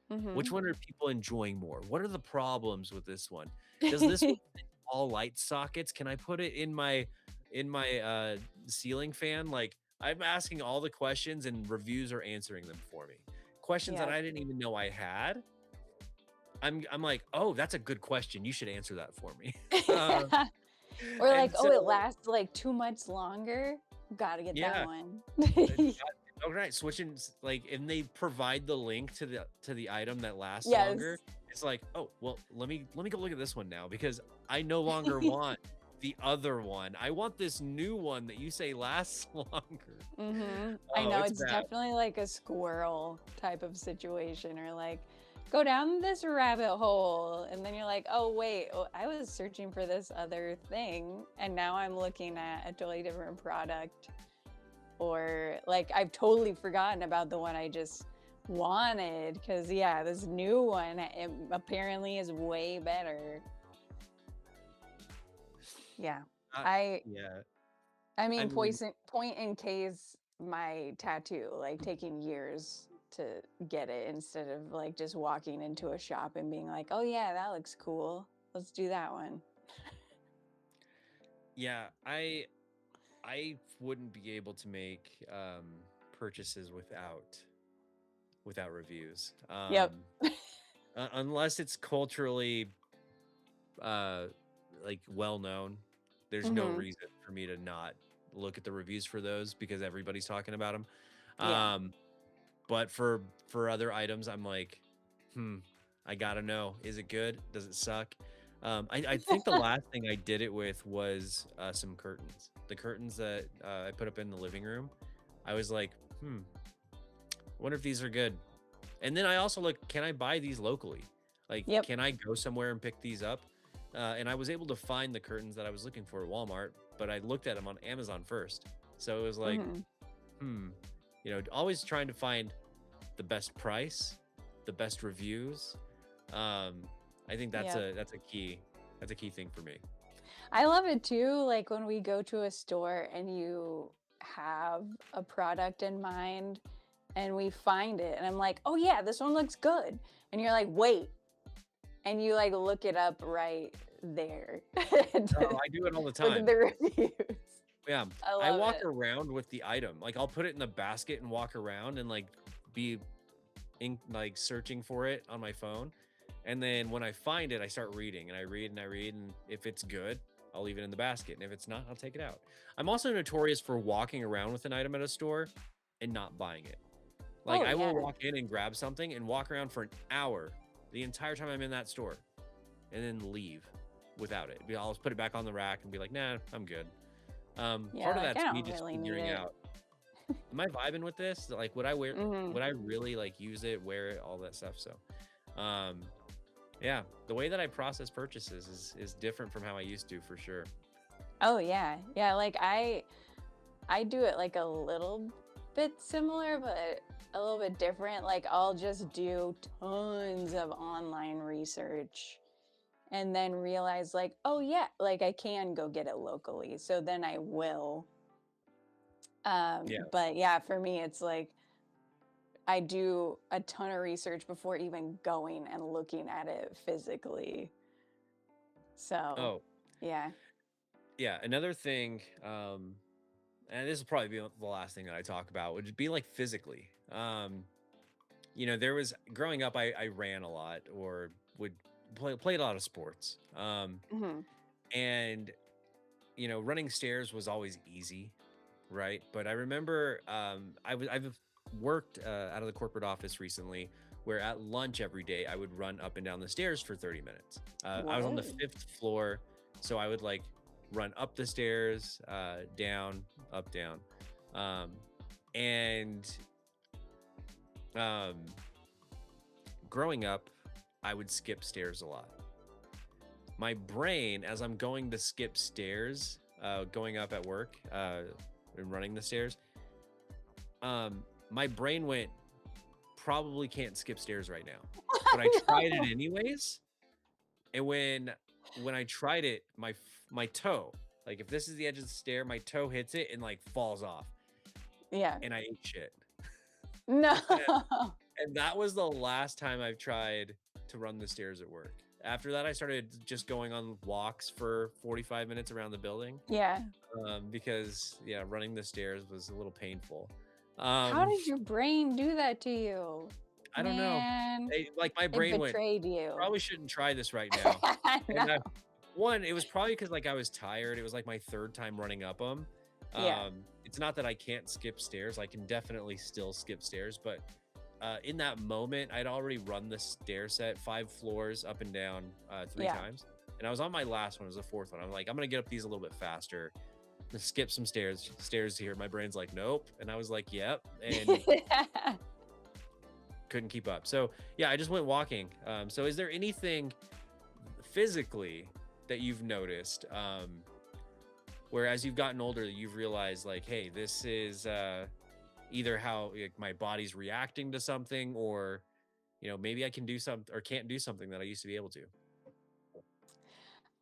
Which Mm-hmm. one are people enjoying more? What are the problems with this one? Does this one fit all light sockets? Can I put it in my ceiling fan? Like I'm asking all the questions and reviews are answering them for me. Questions that Yep. I didn't even know I had. I'm like, "Oh, that's a good question. You should answer that for me." Um, Or like, and oh, it so lasts like 2 months longer. Gotta get that Yeah. one. Oh, right, switching like, and they provide the link to the item that lasts longer. Yes. It's like, oh, well, let me go look at this one now because I no longer want the other one. I want this new one that you say lasts longer. I Oh, know it's it's bad. definitely like a squirrel type of situation, or like go down this rabbit hole, and then you're like, oh wait, oh, I was searching for this other thing, and now I'm looking at a totally different product, or like I've totally forgotten about the one I just wanted because yeah, this new one apparently is way better. Yeah, Uh, I yeah. I I mean, mean, point in case my tattoo, like taking years to get it instead of like just walking into a shop and being like, oh yeah, that looks cool. Let's do that one. yeah, I wouldn't be able to make purchases without reviews. Yep. Unless it's culturally uh like well known, there's no hmm reason for me to not look at the reviews for those because everybody's talking about them. Yeah. But for other items, I'm like, hmm, I gotta know, is it good? Does it suck? I think the last thing I did it with was some curtains. The curtains that I put up in the living room. I was like, I wonder if these are good. And then I also look, can I buy these locally? Like, Yep. can I go somewhere and pick these up? And I was able to find the curtains that I was looking for at Walmart, but I looked at them on Amazon first. So it was like, hmm hmm, always trying to find the best price, the best reviews. Um, I think Yep. that's a key thing for me. I love it too. Like when we go to a store and you have a product in mind and we find it, and I'm like, oh yeah, this one looks good. And you're like, wait, and you like look it up right there. Oh, I do it all the Look at time. the reviews. Yeah, I I love walk it. around with the item. Like I'll put it in the basket and walk around and like be like searching for it on my phone. And then when I find it, I start reading and I read and I read. And if it's good, I'll leave it in the basket. And if it's not, I'll take it out. I'm also notorious for walking around with an item at a store and not buying it. Like Oh I will yeah. walk in and grab something and walk around for an hour the entire time I'm in that store and then leave without it. I'll just put it back on the rack and be like, nah, I'm good. Yeah, Part of like I that's me don't just really need figuring it. out, am I vibing with this? Like, hmm would I really like use it, wear it, all that stuff? So, um, yeah, the way that I process purchases is different from how I used to for sure. Oh yeah. Yeah, like I do it like a little bit similar, but a little bit different. Like I'll just do tons of online research and then realize like, oh yeah, like I can go get it locally. So then I will. Yeah. But yeah, for me it's like I do a ton of research before even going and looking at it physically. So, Oh, yeah. yeah. Another thing, and this will probably be the last thing that I talk about, would be like physically. There was growing up, I ran a lot or would played a lot of sports. Mhm. And running stairs was always easy, right? But I remember I've worked out of the corporate office recently, where at lunch every day I would run up and down the stairs for 30 minutes. I was on the Whoa. fifth floor, so I would like run up the stairs, down, up, down, um, and um, growing up, I would skip stairs a lot. My brain, as I'm going to skip stairs, going up at work, and running the stairs, my brain went, probably can't skip stairs right now. But I tried it No. anyways. And when I tried it, my toe, like if this is the edge of the stair, my toe hits it and like falls off, Yeah. and I ate shit. No. And that was the last time I've tried to run the stairs at work. After that, I started just going on walks for 45 minutes around the building, Yeah. because yeah, running the stairs was a little painful. How Um, did your brain do that to you? I don't know. Man, Like my it brain went, betrayed you. probably shouldn't try this right now. I know. And one, it was probably because like I was tired. It was like my third time running up them. Yeah. It's not that I can't skip stairs. I can definitely still skip stairs, but in that moment, I'd already run the stair set 5 floors up and down 3 times. And I was on my last one, it was the fourth one. I'm like, I'm gonna get up these a little bit faster. Let's skip some stairs here. My brain's like, nope. And I was like, yep. And Yeah. couldn't keep up. So yeah, I just went walking. So is there anything physically that you've noticed where as you've gotten older, you've realized like, hey, this is either how like, my body's reacting to something, or maybe I can do something or can't do something that I used to be able to.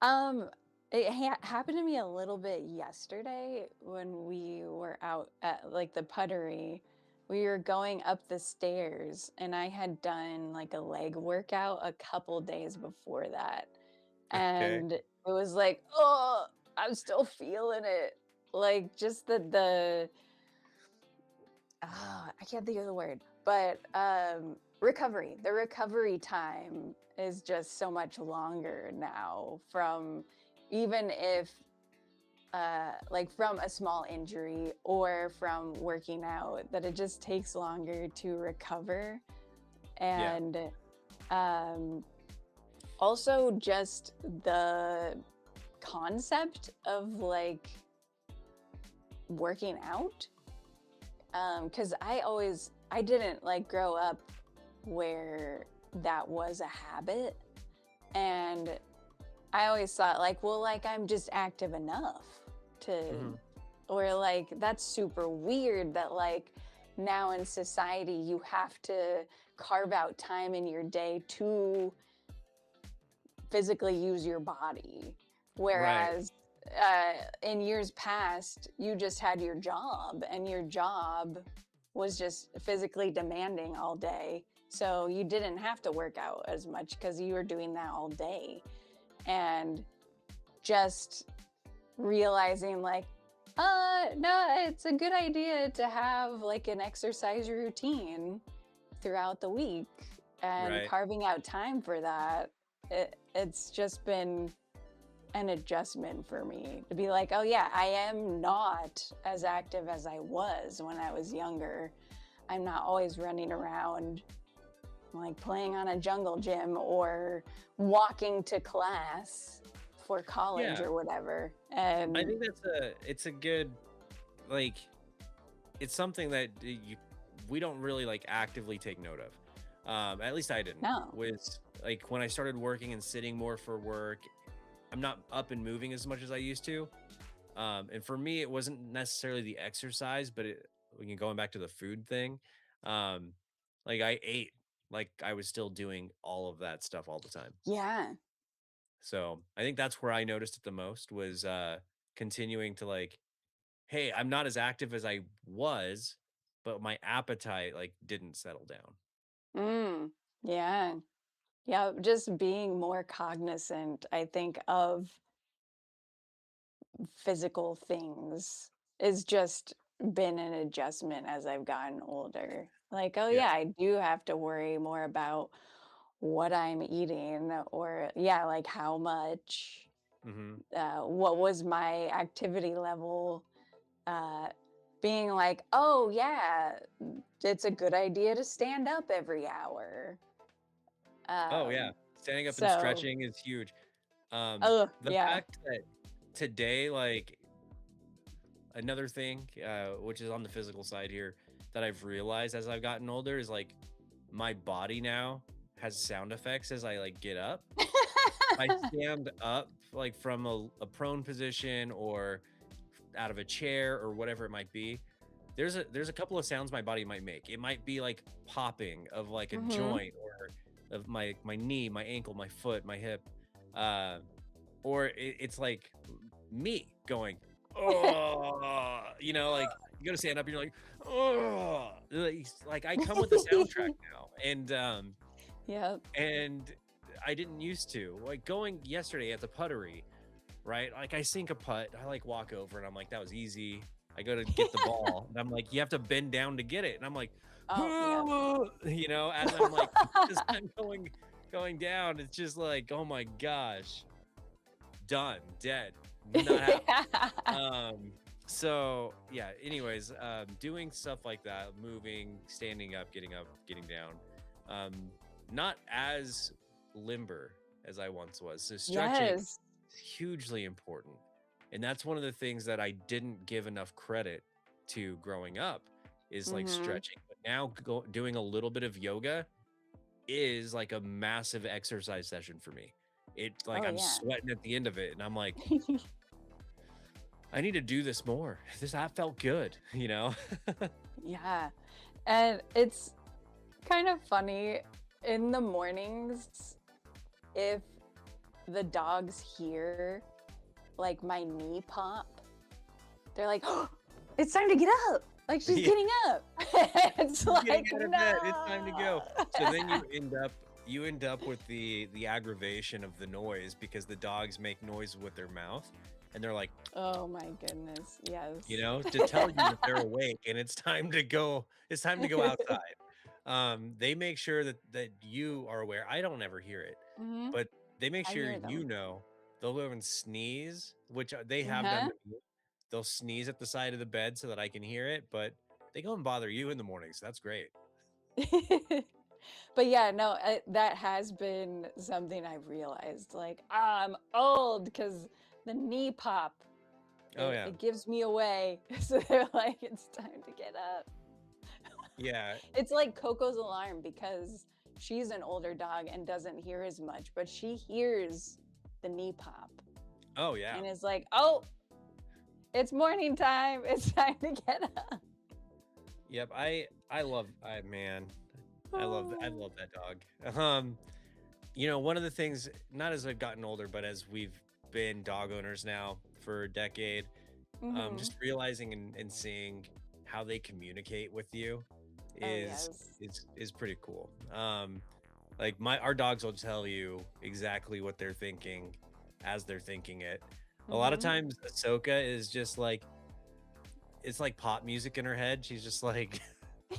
Um, it happened to me a little bit yesterday when we were out at like the puttery. We were going up the stairs, and I had done like a leg workout a couple days before that. Okay. And it was like, oh, I'm still feeling it. Like just I can't think of the word, but recovery. The recovery time is just so much longer now from even if like from a small injury or from working out, that it just takes longer to recover. Yeah. And um also just the concept of like working out. Because I didn't like grow up where that was a habit. And I always thought like, well, like I'm just active enough to, Hmm. or like that's super weird that like now in society you have to carve out time in your day to physically use your body. Right. Whereas in years past, you just had your job, and your job was just physically demanding all day. So you didn't have to work out as much because you were doing that all day. And just realizing, like, no, it's a good idea to have like an exercise routine throughout the week and Right. carving out time for that. It's just been an adjustment for me to be like, oh yeah, I am not as active as I was when I was younger. I'm not always running around like playing on a jungle gym or walking to class for college Yeah. or whatever. I And think it's a good, like, it's something that we don't really like actively take note of. At least I didn't. no. Was like when I started working and sitting more for work, I'm not up and moving as much as I used to. And for me, it wasn't necessarily the exercise, but when you're going back to the food thing, um, like I ate like I was still doing all of that stuff all the time. Yeah. So I think that's where I noticed it the most was continuing to like, hey, I'm not as active as I was, but my appetite like didn't settle down. Mm, yeah. Yeah. Just being more cognizant, I think, of physical things is just been an adjustment as I've gotten older. Like, oh Yeah. yeah, I do have to worry more about what I'm eating, or yeah, like how much, Hmm. what was my activity level, uh, being like, oh yeah, it's a good idea to stand up every hour. Oh yeah. Um, Standing up and so, stretching is huge. oh The yeah. fact that today, like another thing, which is on the physical side here, that I've realized as I've gotten older is like my body now has sound effects as I like get up. I stand up like from a prone position or out of a chair or whatever it might be. There's a couple of sounds my body might make. It might be like popping of like a Hmm. joint or of my knee, my ankle, my foot, my hip. Uh, or it's like me going, oh, like you go to stand up and you're like, oh, like I come with a soundtrack now, Yep. and I didn't used to like going yesterday at the puttery, right? Like I sink a putt, I like walk over and I'm like, that was easy. I go to get the ball and I'm like, you have to bend down to get it, and I'm like, Oh, yep. as I'm like, as I'm going down, it's just like, oh my gosh, done, dead, not happening. Yeah. Um, So yeah, anyways, doing stuff like that, moving, standing up, getting down, um, not as limber as I once was. So stretching Yes. is hugely important. And that's one of the things that I didn't give enough credit to growing up is like Mhm. stretching. But now doing a little bit of yoga is like a massive exercise session for me. It's like Oh, I'm yeah. sweating at the end of it and I'm like, I need to do this more. This that felt good, you know? Yeah. And it's kind of funny in the mornings if the dogs hear like my knee pop, they're like, "Oh, it's time to get up. Like she's Yeah, getting up." It's she's getting like, out of bed. It's time to go. no. So then you end up with the aggravation of the noise because the dogs make noise with their mouth and they're like, Oh my goodness. Yes. to tell you that they're awake and it's time to go outside. They make sure that you are aware. I don't ever hear it, Hmm. but they make I sure hear them. they'll go and sneeze, which they have done Uh-huh. to me. They'll sneeze at the side of the bed so that I can hear it, but they go and bother you in the morning, so that's great. But yeah, no, that has been something I've realized. Like, I'm old because the knee pop, Oh it, yeah. it gives me away. So they're like, it's time to get up. Yeah. It's like Coco's alarm because she's an older dog and doesn't hear as much, but she hears the knee pop Oh yeah. and is like, oh, it's morning time. It's time to get up. Yep. I love I man. I Oh. love that dog. One of the things, not as I've gotten older, but as we've been dog owners now for a decade, Hmm. just realizing and seeing how they communicate with you Oh, is yes. is pretty cool. Like our dogs will tell you exactly what they're thinking as they're thinking it. A lot of Hmm. times Ahsoka is just like it's like pop music in her head. She's just like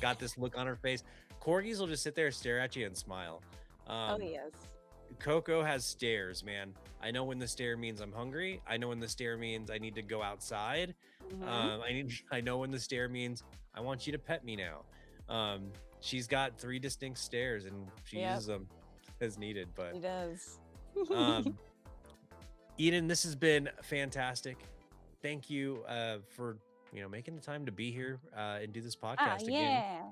got this look on her face. Corgis will just sit there, stare at you, and smile. Oh, Um, yes. Coco has stares, man. I know when the stare means I'm hungry. I know when the stare means I need to go outside. Hmm. I know when the stare means I want you to pet me now. She's got three distinct stares and she Yep, uses them as needed. But he does. um, Eden, this has been fantastic. Thank you for making the time to be here and do this Ah, podcast again. yeah.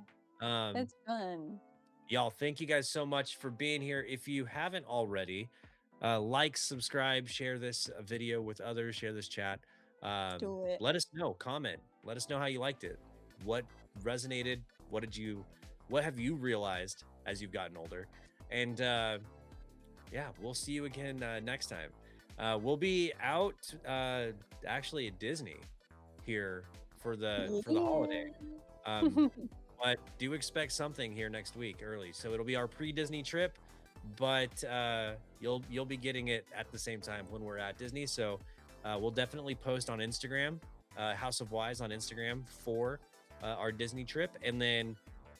Um, That's fun. Y'all, thank you guys so much for being here. If you haven't already, like, subscribe, share this video with others, share this chat. Do it. Let us know, comment, let us know how you liked it. What resonated? What have you realized as you've gotten older? And yeah, we'll see you again next time. We'll be out actually at Disney here for the holiday. Yeah. Um, but do expect something here next week early. So it'll be our pre-Disney trip, but you'll be getting it at the same time when we're at Disney. So we'll definitely post on Instagram, House of Wise on Instagram for our Disney trip, and then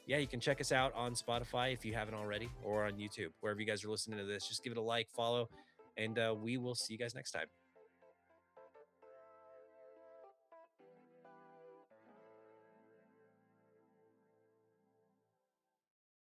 yeah, you can check us out on Spotify if you haven't already, or on YouTube, wherever you guys are listening to this. Just give it a like, follow, and we will see you guys next time.